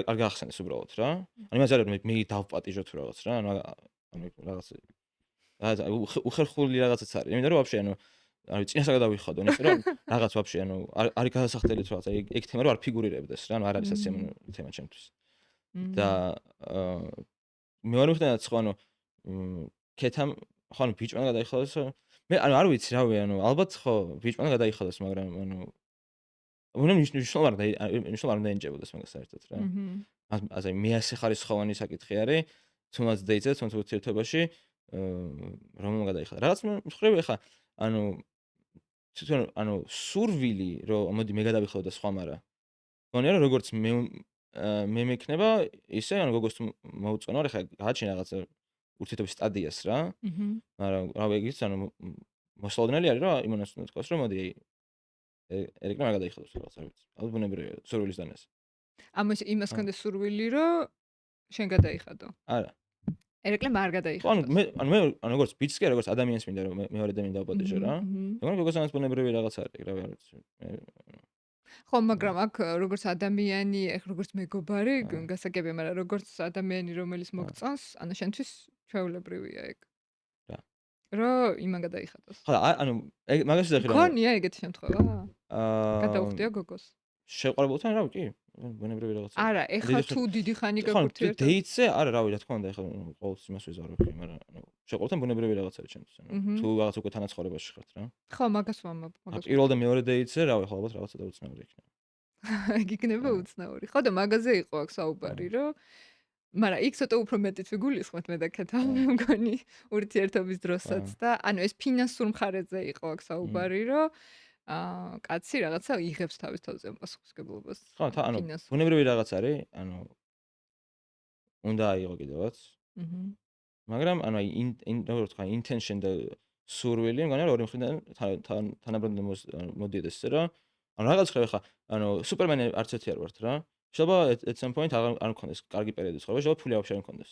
არ გახსენდეს უბრალოდ რა ანუ იმას არის მე დავპატიჟო თუ რაღაც რა ანუ რაღაც უხერხული რაღაცაც არის მინდა რომ ვაფშე ანუ ანუ წინასწარ გადავიხადო ის რომ რაღაც ვაფშე ანუ არის გადასახდელი თუ რაღაცა ეგ თემა რომ არ ფიგურირებდეს რა ანუ არ არის ასე თემა ჩემთვის და მე არ მიხდანაც ხო ანუ ქეთამ ხო ანუ ბიჭმა გადაიხადოს მე ანუ არ ვიცი რავი ანუ ალბათ ხო ბიჭმა გადაიხადოს მაგრამ ანუ მნიშვნელოვნად არ უნდა ენჯებოდეს მაგას საერთოდ რა ასე მე ასე ხარისხოვანი საკითხი არის თუნდაც დეიძე, თუნდაც ურთიერთობაში რომ გადაიხადა. რაღაც მხრივ ეხა ანუ თვითონ სურვილი რომ მოდი მე გადავიხადო და სხვა მარა. მგონია რომ როგორც მე მექნება ისე გოგოს თუ მოუწონო რა ხა გააჩინა რაღაცა ურთიერთობის სტადიას რა. აჰა. მაგრამ რავი ეგიც მოსალოდნელი არის რომ იმანას უნდა თქვას რომ მოდი ერეკლე მაგ გადაიხადოს რაღაცა ვიცი. ალბათ ბუნებრივია სურვილის დანას. ამას იმას ქონდა სურვილი რომ შენ გადაიხადო. არა. ერეკლე არ ხო გადაიხადოს. მე როგორც ბიჭს კი როგორც ადამიანს მინდა რომ მეორე ადამიანი დავაპატეჟო რა. აჰა. მაგრამ გოგოსანაც ბუნებრივი რაღაც არის, რავი არ ვიცი. ხო, მაგრამ აქ როგორც ადამიანი, ეხლა როგორც მეგობარი, გასაგებია, მაგრამ როგორც ადამიანი, რომელიც მოგწონს, ანუ შენთვის ჩვეულებრივია ეგ. რა. რომ იმან გადაიხადოს. ხო, ეგ მაგას ვიზახი რომ გქონია ეგეთი შემთხვევა? გადაუხდია გოგოს. შეყვარებულთან რავი კი, ბუნებრივი რაღაცა. არა, ეხლა თუ დიდი ხანი ხო, გაგურთიერთო. დეიტზე არა, რავი, რა თქმა უნდა, ეხლა ყოველთვის იმას ვიზარები, მაგრამ შეყვარებულთან ბუნებრივი რაღაც არის ჩემთვის, თუ რაღაც უკვე თანაცხოვრებაში ხართ რა. ხო, მაგას ვამბობ, მაგას. პირველ და მეორე დეიტზე, რავი, ხო, ალბათ რაღაცა დაუცნაური იქნება. ეგ იქნება უცნაური. ხო და მაგაზე იყო აქ საუბარი, რომ მაგრამ იქ ცოტა უფრო მეტიც ვიგულისხმოთ მე და ქეთა, მე მგონი ურთიერთობის დროსაც და ანუ ეს ფინანსურ მხარეზე იყო აქ საუბარი, რომ კაცი რაღაცა იღებს თავის თავზე პასუხისმგებლობას. ხო, ბუნებრივი რაღაც არის, უნდა აიღო კიდევაც. აჰა. მაგრამ როგორ ვთქვა, intention და სურვილი, მგონია რომ ორი მხრიდან თანაბრად მოდიოდეს ისე რომ რაღაც ხარ ხა, სუპერმენი არც ერთი არ ვართ რა. შეიძლება at some point არ მქონდეს კარგი პერიოდი ცხოვრება, შეიძლება ფული ვაფშე არ მქონდეს.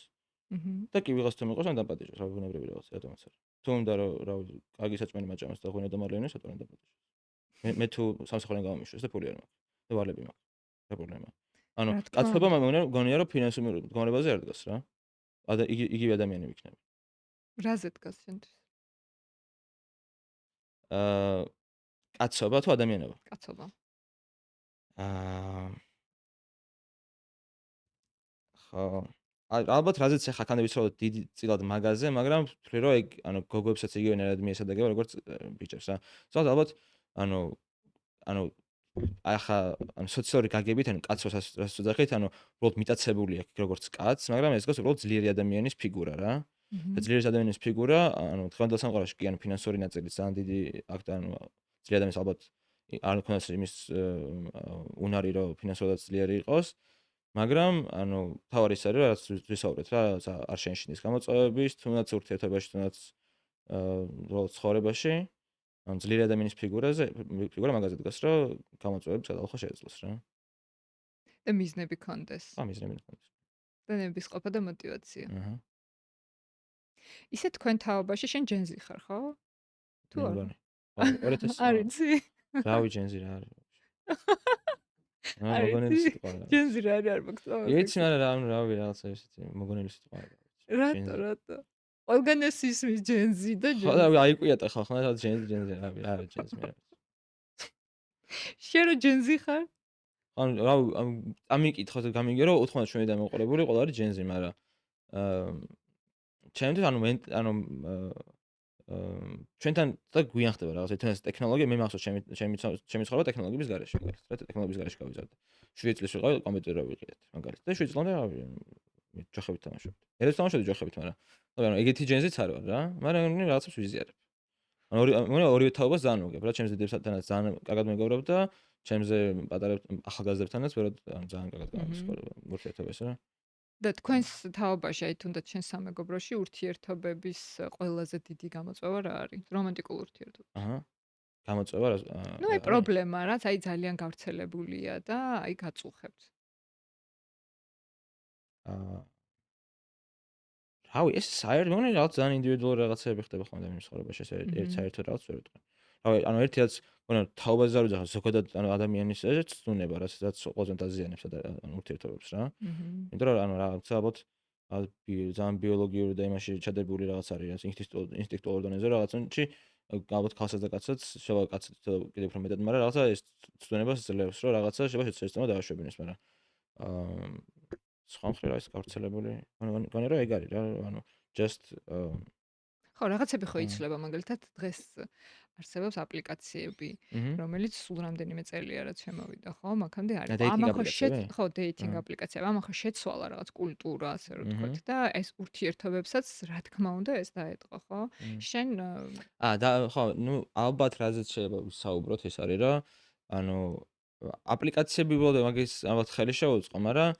აჰა. და კი ვიღას თუ მიყვარს, ან დაპატეჟოს, რა ბუნებრივი რაღაც რატომაც არა. თუ უნდა რომ რა კარგი საჭმელი მაჭამოს და ღვინო და მარილიანოს, რატომ დაპატეჟოს. მე თუ სამსახურიდან გამომიშვეს და ფული არ მაქვს. და ვალები მაქვს. რა პრობლემაა? კაცობა მგონია რომ ფინანსურ მდგომარეობაზე არ დგას რა. იგივე ადამიანი ვიქნები. რაზე დგას შენთვის? კაცობა თუ ადამიანობა? კაცობა. ხო. ალბათ რაზეც ახლა ხან ვიცრალოთ დიდი წილად მაგაზე, მაგრამ ვთვლი რომ ეგ გოგოებსაც იგივენერად მიესადაგება როგორც ბიჭებს რა. ზოგადად ალბათ ახლა სოციალური გაგებით კაცოსაც რასაც ვძახით, უბრალოდ მიტაცებული აქვს როგორც კაცს, მაგრამ ეს გას უბრალოდ ძლიერი ადამიანის ფიგურა რა. და ძლიერი ადამიანის ფიგურა, დღევანდელ სამყაროში კი ფინანსური ნაწილი ძალიან დიდი აქ და ძლიერი ადამიანის ალბათ არ მქონდეს იმის უნარი რომ ფინანსურად ძლიერი იყოს. მაგრამ თავარი ის არის რაც ვისაუბრეთ რა, არ შენიშნის გამოწვევების, თუნდაც ურთიერთობაში, თუნდაც ცხოვრებაში, ძლიერი ადამიანის ფიგურა მაგაზე დგას, რომ გამოწვევებს გადაალხვა შეეძლოს რა. და მიზნები კონდეს. მიზნები კონდეს. და ნების ყოფა და мотиваცია. აჰა. ისე თქვენ თაობაში შენ ჯენზი ხარ, ხო? თუ არა? 2000 არ იცი? რავი ჯენზი რა არის? მოგონილი სიტყვა. ჯენზი რა არის არ მოგწონს? იცი მაგრამ რავი რაღაცა ესეთი მოგონილი სიტყვა არის. რატო? ყველგან ეს ისმის ჯენზი და ჯენზი. ხო და აიკვიატა ხალხმა და ჯენზი რავი ჯენზი მე. შენ რო ჯენზი ხარ? რავი ამიკითხო და გამიგე რომ 97-დან მოყოლებული ყველა არის ჯენზი, მაგრამ ჩემთვის ჩვენთან და გვიან ხდება რაღაცა თუნდაც ტექნოლოგია, მე მახსოვს ჩემი ცხოვრება ტექნოლოგიების გარეშე მაგალითად, რა ტექნოლოგიების გარეშე გავიზარდე. 7 წლის ვიყავი კომპიუტერზე ვიყიეთ მაგალითად. და 7 წლამდე ჯოხებით თამაშობდი. ერთხელ თამაშობდი ჯოხებით, მაგრამ ეგეთი ჯენზიც არ ვარ რა, მაგრამ რაღაცებს ვიზიარებ. ორივე თაობას ძალიან მოგებ რა, ჩემს დებსათანაც ძალიან კარგად მეგობრობ და ჩემზე პატარა ახალგაზრდებთანაც ვერად ძალიან კარგად გამოსწორებ ურთიერთობებს რა. და თქვენს თაობაში, აი თუნდაც შენ სამეგობროში ურთიერთობების ყველაზე დიდი გამოწვევა რა არის? რომანტიკულ ურთიერთობა. აჰა. გამოწვევა რა? აი პრობლემა რაც აი ძალიან გავრცელებულია და აი გაწუხებთ. რავი, ეს საერთოდ რაღაც ძალიან ინდივიდუალური რაღაცები ხდება ხოლმე იმ ცხოვრებაში, ეს ერთ საერთოდ რაღაც ვერ ვიტყვი. რავი, ერთი რაც თაობაზე არ ვიძახა, ზოგადად ადამიანის ეს ცნუნება, რაც ყველაზე დაზიანებს ურთიერთობებს რა. იმიტომ რომ რაღაცა ალბათ ძალიან ბიოლოგიური და იმაში ჩადებული რაღაც არის, რაც ინსტინქტუალურ დონეზე რაღაცნაირად ალბათ ქალსაც და კაცსაც შეიძლება კაცი კიდევ უფრო მეტად, მაგრამ რაღაცა ეს ცნუნებას ძლევს, რომ რაღაცა შეიძლება შეცდომა დააშვებინოს, მაგრამ სხვა მხრივ არის გავრცელებული. მგონია რომ ეგ არის რა, just ხო, რაღაცები ხო იცლება მაგალითად დღეს არსებობს აპლიკაციები, აჰა. რომელიც სულ რამდენიმე წელია რაც შემოვიდა, ხო? მაქამდე არ იყო. Dating ამან ხო აპლიკაციები? ხო, dating აჰა. აპლიკაციები. ამან ხო შეცვალა რაღაც კულტურა, ასე რომ აჰა. ვთქვათ და ეს ურთიერთობებსაც, რა თქმა უნდა, ეს დაეთყო, ხო? შენ და ხო, ნუ ალბათ რაზეც შეიძლება ვისაუბროთ ეს არის რა, ანუ აპლიკაციები უბრალოდ მაგის ალბათ ხელი შეუწყო, მაგრამ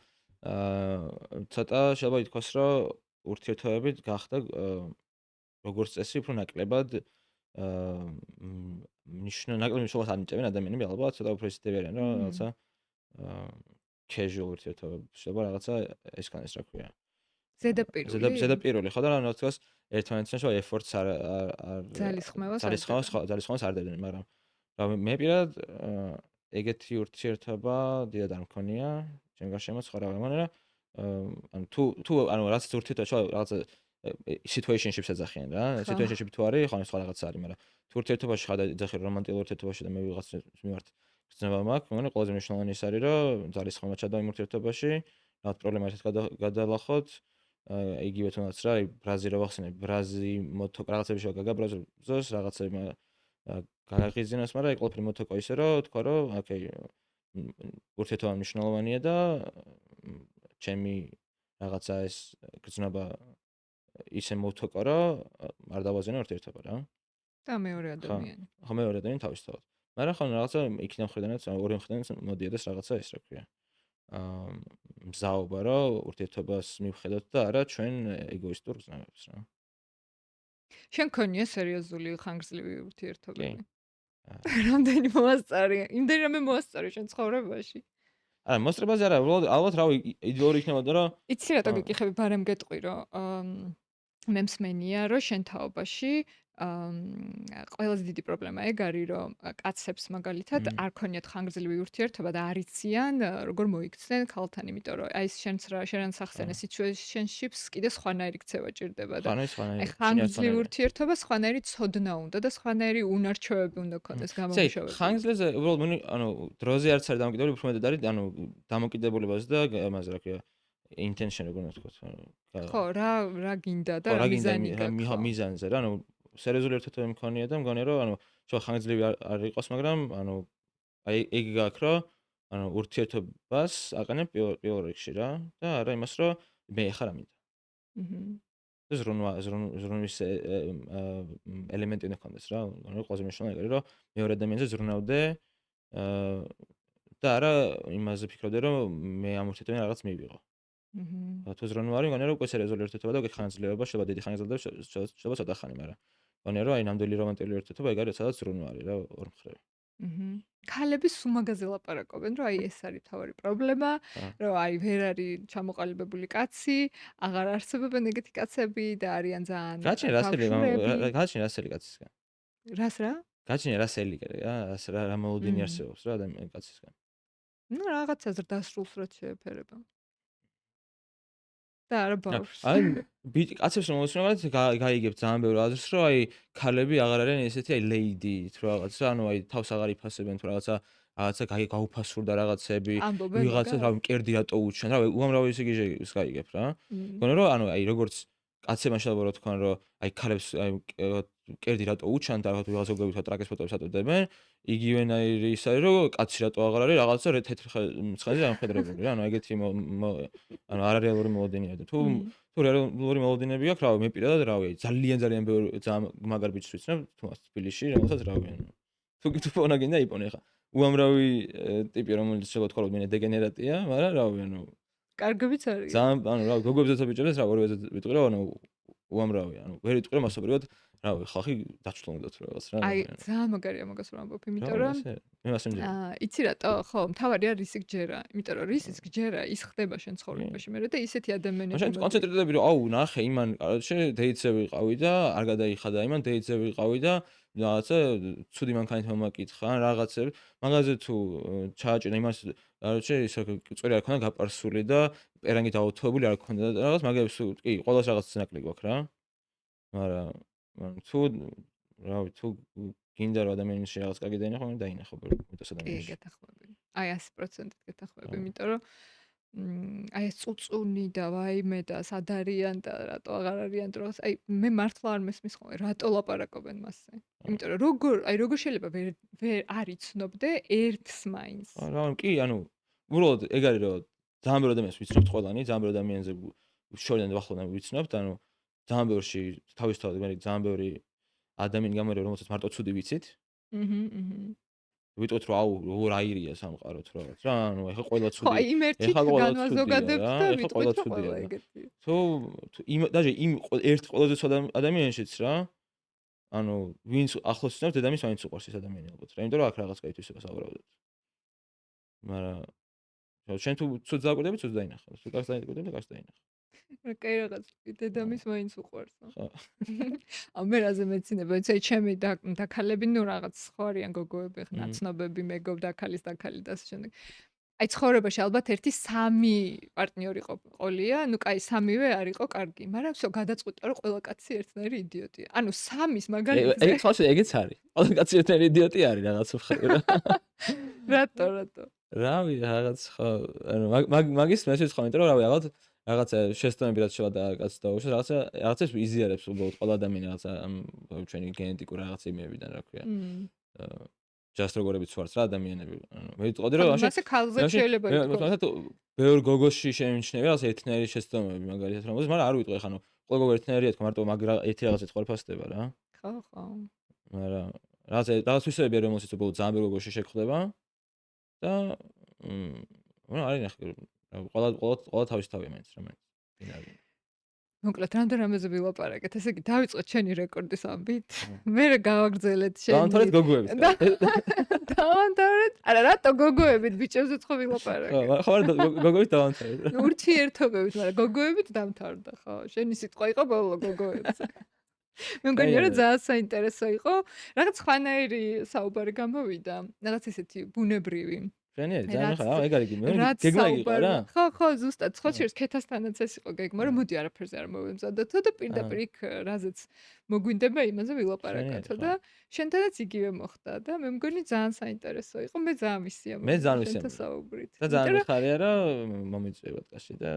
ცოტა შეიძლება ითქვას, რომ ურთიერთობებით გახდა როგორც წესი უფრო ნაკლებად ნაკლებად მნიშვნელობას ანიჭებენ ადამიანები ალბათ ცოტა უფრო ისეთები არიან რა, რაღაცა casual ურთიერთობები, შეიძლება რაღაცა ესქან ეს რა ქვია. ზედაპირული ზედაპირული ხო და რა თქოს ერთმანეთთან შოა efforts არ ძალისხმევას არ ძალისხმევას დებენ. ძალისხმევას არ დებენ, მაგრამ რა მე პირად ეგეთი ურთიერთობა დიდად არ მქონია, ჩემ გარშემო სხვა რა მაგრამ ანუ თუ ანუ რაღაც ურთიერთობა შოა რაღაცა situationships ეძახიან რა, ხო. situationship თუ არის, ხო სხვა რაღაცა არის, მაგრამ თუ ურთიერთობაში ხარ და ეძახი რომანტიკულ ურთიერთობაში და მე ვიღაც მიმართ გრძნობა მაქვს, მეგონი ყველაზე მნიშვნელოვანი ის არის, რომ ძალისხმევა ჩადო იმ ურთიერთობაში, რაღაც პრობლემა ერთად გადალახოთ იგივე თუნდაც რა, ბრაზი რა ვახსენებ, ბრაზი მოტო რაღაცები შევა გაგაბრაზოს, რაღაცები გაგაღიზინოს, მაგრამ ეგ ყველაფერი მოტოკო ისე რომ თქვა რომ ოკეი ურთიერთობა მნიშვნელოვანია და ჩემი რაღაცა ეს გრძნობა ისე მოტოკო რომ არ დავაზიანო ურთიერთობა რა. და მეორე ხო, ადამიანი. ხო მეორე ადამიანი თავისთავად. მაგრამ ხო რაღაცა იქიდან მხრიდანაც ორი მხრიდანაც მოდიოდეს რაღაცა ეს რა ქვია. მზაობა რომ ურთიერთობას მივხედოთ და არა ჩვენ ეგოისტურ გზნებებს რა. შენ ქონია სერიოზული ხანგრძლივი კი. ურთიერთობები? რამდენი მოასწარი? იმდენიმე მოასწარი შენ ცხოვრებაში? არა, მოსწრებაზე არა, უბრალოდ ალბათ რავი იდეური იქნებოდა რომ იცი რატო გიკითხები, ბარემ გეტყვი რომ მე მსმენია რომ შენ თაობაში ყველაზე დიდი პრობლემა ეგ არის რომ კაცებს მაგალითად არ ქონიათ ხანგრძლივი ურთიერთობა და არ იციან როგორ მოიქცნენ ქალთან, იმიტომ რომ აი შენს ახსენე situationships კიდე სხვანაირი ქცევა ჭირდება და აი ხანგრძლივი ურთიერთობა სხვანაირი ცოდნა უნდა და სხვანაირი უნარჩვევები უნდა ქონდეს გამომუშავებული. ხანგრძლივზე უბრალოდ ანუ დროზე არც არის დამოკიდებული, უფრო მეტად არის ანუ დამოკიდებულებაზე და ამაზე რა ქვია intention როგორ ვთქვათ. ხო, რა გინდა და რა მიზანი გაქვს. მიზანზე რა, ანუ სერიოზული ურთიერთობები მქონია და მგონია რომ ანუ შო ხანგრძლივი არ იყოს, მაგრამ ანუ აი ეგ გაქვს რომ ანუ ურთიერთობას აყენებ პირველ რიგში რა და არა იმას რომ მე ხარ ამინდა. ზრუნვის ელემენტი უნდა ქონდეს რა, ანუ ყველაზე მნიშვნელოვანი არის რომ მეორე ადამიანზე ზრუნავდე და არა იმაზე ფიქრობდე რომ მე ამ ურთიერთობიდან რაღაც მივიღო. თუ ზრუნვა არის, მგონია რომ უკვე სერიოზული ურთიერთობა და უკვე ხანგრძლივობა შეიძლება დიდი ხანგრძლივობა შეიძლება ცოტა ხანი, მაგრამ მგონია რომ აი ნამდვილი რომანტიკული ურთიერთობა ეგ არის, სადაც ზრუნვა არის რა ორ მხრივ. ქალები სულ მაგაზე ლაპარაკობენ, რომ აი ეს არის თავარი პრობლემა, რომ აი ვერ არის ჩამოყალიბებული კაცი, აღარ არსებობენ ეგეთი კაცები და არიან ძალიან გაჩნია რასელი კაცისგან. რას რა? გაჩნია რასელი რა რა მოლოდინი არსებობს რა ადამიან კაცისგან. ნუ რაღაცა ზრდასრულს რაც შეეფერება. და არა ბავშვს. აი კაცებს რომ მოსვენებად გაიგებ ძალიან ბევრ აზრს რომ აი ქალები აღარ არიან ესეთი აი ლეიდი თუ რაღაცა ანუ აი თავს აღარ იფასებენ თუ რაღაცა გაუფასურდა რაღაცები ვიღაცა რა მკერდი რატო უჩვენ რა უამრავი ისე გიჟებს გაიგებ რა მგონია რომ ანუ აი როგორც კაცებმა შეიძლება რა თქვან რომ აი ქალებს აი მკერდი რატო უჩვენ და ვიღაცა გოგებით ტრაკის ფოტოებს ატოდებენ იგივენაირი ის არის რომ კაცი რატო აღარ არის რაღაცა თეთრ ცხენზე ამხედრებული რა ანუ ეგეთი ანუ არარეალური მოლოდინია და თუ რეალური მოლოდინები აქვს რავი მე პირადად რავი ძალიან ბევრი ძალიან მაგარ ბიჭს ვიცნობ თუმცა თბილისში რომელსაც რავი ანუ თუ ფონა გინდა იპონე ხა უამრავი ტიპი რომელიც შეიძლება თქვა რომ მე დეგენერატია მაგრამ რავი ანუ კარგებიც არის ძალიან ანუ რავი გოგოებზეც ბიჭებს რა ორივეზე ვიტყვი რომ ანუ უამრავი ანუ ვერ იტყვი რომ მასობრივად რავი ხალხი დაჩვლა უნდა თუ რაღაც რა აი ძალიან მაგარია მაგას რომ ამბობ იმიტომ რომ მე მას ამჯერა იცი რატო ხო მთავარია რისი გჯერა იმიტომ რომ რისის გჯერა ის ხდება შენ ცხოვრებაში მე და ისეთი ადამიანები შენ კონცენტრირდები რომ აუ ნახე იმან კაროჩე დეიცზე ვიყავი და არ გადაიხადა იმან დეიცზე ვიყავი და რაღაცა ცუდი მანქანით მომაკითხა ან რაღაცები მაგაზე თუ ჩააჭირე იმას კაროჩე ის წვერი არ ქონდა გაპარსული და პერანგი დაუთოებული არ ქონდა და რაღაც მაგებს კი ყოველს რაღაც ნაკლი გვაქვს რა მაგრამ თუ რავი თუ გინდა რომ ადამიანის რაღაც კარგი დაინახო მე დაინახო მეტოს ადამიანს კი გეთახმები აი 100%-ით გეთახმები იმიტომ რომ აი ეს წუწუნი და ვაიმე და სად არიან და რატო აღარ არიან დროს, აი მე მართლა არ მესმის ხოლმე, რატო ლაპარაკობენ მასზე? იმიტომ რომ როგორ შეიძლება ვერ არ იცნობდე ერთს მაინც. რა კი, უბრალოდ ეგ არის რომ ძალიან ბევრი ადამიანს ვიცნობთ ყველანი, ძალიან ბევრი ადამიანზე შორიდან ახლოდან ვიცნობთ, ძალიან ბევრში თავისთავად მე ძალიან ბევრი ადამიანი გამარჯვება, რომელსაც მარტო ცუდი ვიცით. ვიტყვით რომ როგორ აირია სამყაროთ რაღაც რა, ეხლა ყველა ხო, აი ცუდი. იმ ერთით ეხლა ყველა განვაზოგადებთ და ეხლა ვიტყვით ყველა რომ ცუდია ყველა რა. ეგეთი. თუ დაჟე იმ ერთ ყველაზე ცუდ ადამიანშიც რა, ვინც ახლოს იცნობს დედამისს მაინც უყვარს ეს ადამიანი ალბათ რა, იმიტომ რომ აქ რაღაც კაი თვისება საუბრობთ. მაგრამ შენ თუ ცუდ დააკვირდები, ცუდ დაინახავ. თუ კარგს დააკვირდები, კარგს დაინახავ. კაი რაღაც დედამისს მაინც უყვარს. ხო. მე რაზე მეცინება, ვიცი, ჩემი დაქალები რაღაც ხო არიან გოგოები, ნაცნობები, მეგობ დაქალის დაქალი და ასე შემდეგ. აი ცხოვრებაში ალბათ 1-3 პარტნიორი ყოლია, კაი 3-ვე არ იყო კარგი, მაგრამ всё გადაწყვიტა რომ ყველა კაცი ერთნაირი იდიოტია. 3-ის მაგალითზე. ეგ ხალხი ეგეც არის. ყველა კაცი ერთნაირი იდიოტი არის რაღაც მხრივ რა. რატო? რავი, რაღაც ხო, მაგის მეცვიც ხო, იმიტომ რომ რავი, რაღაცა შეცდომები რაც შევა და კაცს დაუშვეს, რაღაცებს იზიარებს უბრალოდ ყველა ადამიანი რაღაცა ჩვენი გენეტიკურ რაღაცა იმებიდან, რა ქვია. ჯასტ როგორებიც ვართ რა ადამიანები. მე ვიტყოდი რომ ასე ქალზე შეიძლება ითქვას. ბევრ გოგოში შემიჩნევია რაღაც ერთნაირი შეცდომები მაგალითად, რომელზეც მაგრამ არ ვიტყვი ხანო. ყველა გოგო ერთნაირია თქო, მარტო ერთი რაღაცით ყველფასდება რა. ხო. მაგრამ რაღაც თვისებებია რომელსაც უბრალოდ ძალიან ბევრ გოგოში შეგხვდება და არის ნახე ყველა თავისთავია მაინც რა მაინც. მოკლედ რამეზე ვილაპარაკეთ, ესე იგი დავიწყოთ ჩვენი რეკორდის ამბით. მე გავაგრძელეთ შენი. დავამთავრეთ გოგოებით. დავამთავრეთ. არა, რატო გოგოებით ბიჭებზე ხო ვილაპარაკეთ. ხო, გოგოებით დავამთავრეთ. ურთიერთობებით, მაგრამ გოგოებით დამთავრდა, ხო. შენი სიტყვა იყო ბოლო გოგოებზე. მე მგონია რომ ძალიან საინტერესო იყო. რაღაც ხვანაირი საუბარი გამოვიდა. რაღაც ესეთი ბუნებრივი. შენი არის ძალიან ხა, ეგ არის მე გეგმა იყო რა. ხო, ზუსტად. ხოჩერს ქეთასთანაც ეს იყო გეგმა, რომ მოდი არაფერზე არ მოვემზადოთ და პირდაპირ იქ რაზეც მოგვინდება იმაზე ვილაპარაკათო და შენთანაც იგივე მოხდა და მე მგონი ძალიან საინტერესო იყო. მე ძალიან მისია შენთან საუბრით. და ძალიან მიხარია რომ მომიწვია პოდკასტში და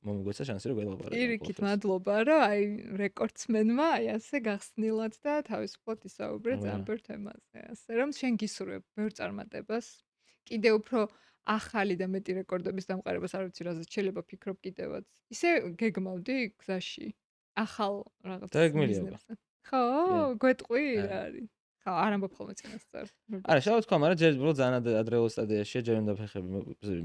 მომგვეცა შანსი რომ ველაპარაკო. პირიქით მადლობა რომ აი რეკორდსმენმა აი ასე გახსნილად და თავისუფლად ისაუბრე ძალიან ბევრ თემაზე. ასე რომ შენ გისურვებ ბევრ წარმატებას. კიდე უფრო ახალი და მეტი რეკორდების დამყარებას არ ვიცი რაზეც შეიძლება ფიქრობ კიდევაც. ისე გეგმავდი გზაში. ახალ რაღაც ბიზნესზე. ხო, გვეტყვი რა არის. ხო, არ ამბობ ხოლმე წინასწარ. არა, შეიძლება თქვა, მაგრამ ჯერ უბრალოდ ძალიან ადრეულ სტადიაშია, ჯერ უნდა ფეხები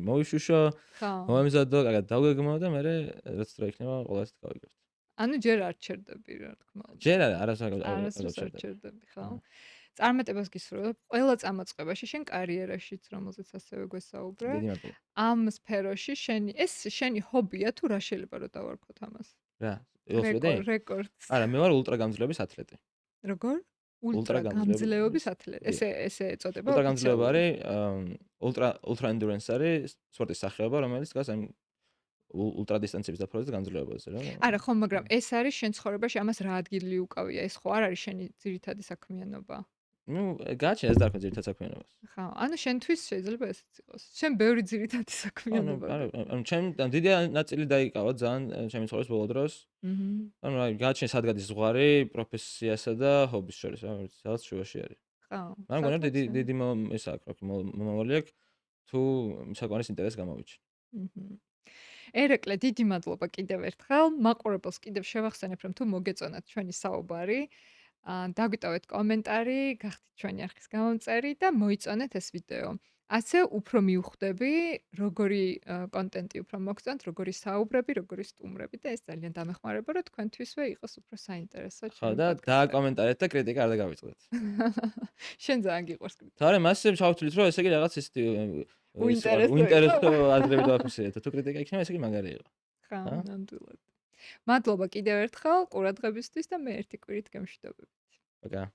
მოვიშუშო, მომემზადო, კარგად დავგეგმავ და მე რაც დრო იქნება, ყველას გავიგებთ. ანუ ჯერ არ ჩერდები რა თქმა უნდა. ჯერ არა არ ჩერდები, ხო. წარმატებას გისურვებ ყველა წამოწყებაში, შენ კარიერაშიც, რომელზეც ასევე გვესაუბრე. ამ სფეროში შენი ჰობია თუ რა შეიძლება რომ დავარქოთ ამას? რა? რეკორდს. არა, მე ვარ ულტრაგამძლეობის ათლეტი. როგორ? ულტრაგამძლეობის ათლეტი. ესე ეწოდება. ულტრაგამძლეობა არის ულტრა ენდურენს არის სპორტის სახეობა, რომელიც დგას ამ ულტრა დისტანციების დაფარვაზე და გამძლეობაზე რა. არა, ხო, მაგრამ ეს არის შენ ცხოვრებაში ამას რა ადგილი უკავია? ეს ხო არ არის შენი ძირითადი საქმიანობა? გააჩნია ეს დარქმე ძირითად საქმიანობას. ხო, ანუ შენთვის შეიძლება ესეც იყოს. შენ ბევრი ძირითადი საქმიანობა. ჩემ დიდი ნაწილი დაიკავა ძალიან ჩემი ცხოვრების ბოლო დროს. გააჩნია სადგადის ზღვარი პროფესიასა და ჰობის შორის, სადაც შუაში არის. ხო. მაგრამ გონია დიდი ეს აქვს, მომავალი აქვს თუ საკმარის ინტერესს გამოვიჩინე. ერეკლე, დიდი მადლობა კიდევ ერთხელ. მაყურებელს კიდევ შევახსენებ, რომ თუ მოგეწონათ ჩვენი საუბარი, დაგვიტოვეთ კომენტარი, გახდით ჩვენი არხის გამომწერი და მოიწონეთ ეს ვიდეო. ასე უფრო მივხვდები, როგორი კონტენტი უფრო მოგწონთ, როგორი საუბრები, როგორი სტუმრები და ეს ძალიან დამეხმარება, რომ თქვენთვისვე იყოს უფრო საინტერესო. ხო და დააკომენტარეთ და კრიტიკა არ დაგავიწყდეთ. შენ ძალიან გიყვარს კრიტიკა. თორე მასზე ჩავთვლით, რომ ესე იგი რაღაც ის უინტერესო აზრები დავაფიქსირეთ. თუ კრიტიკა იქნება, ესე იგი მაგარი იყო. ხო, ნამდვილად. მადლობა კიდევ ერთხელ ყურადღებისთვის და მე ერთი კვირით გემშვიდობებით. ოკეი.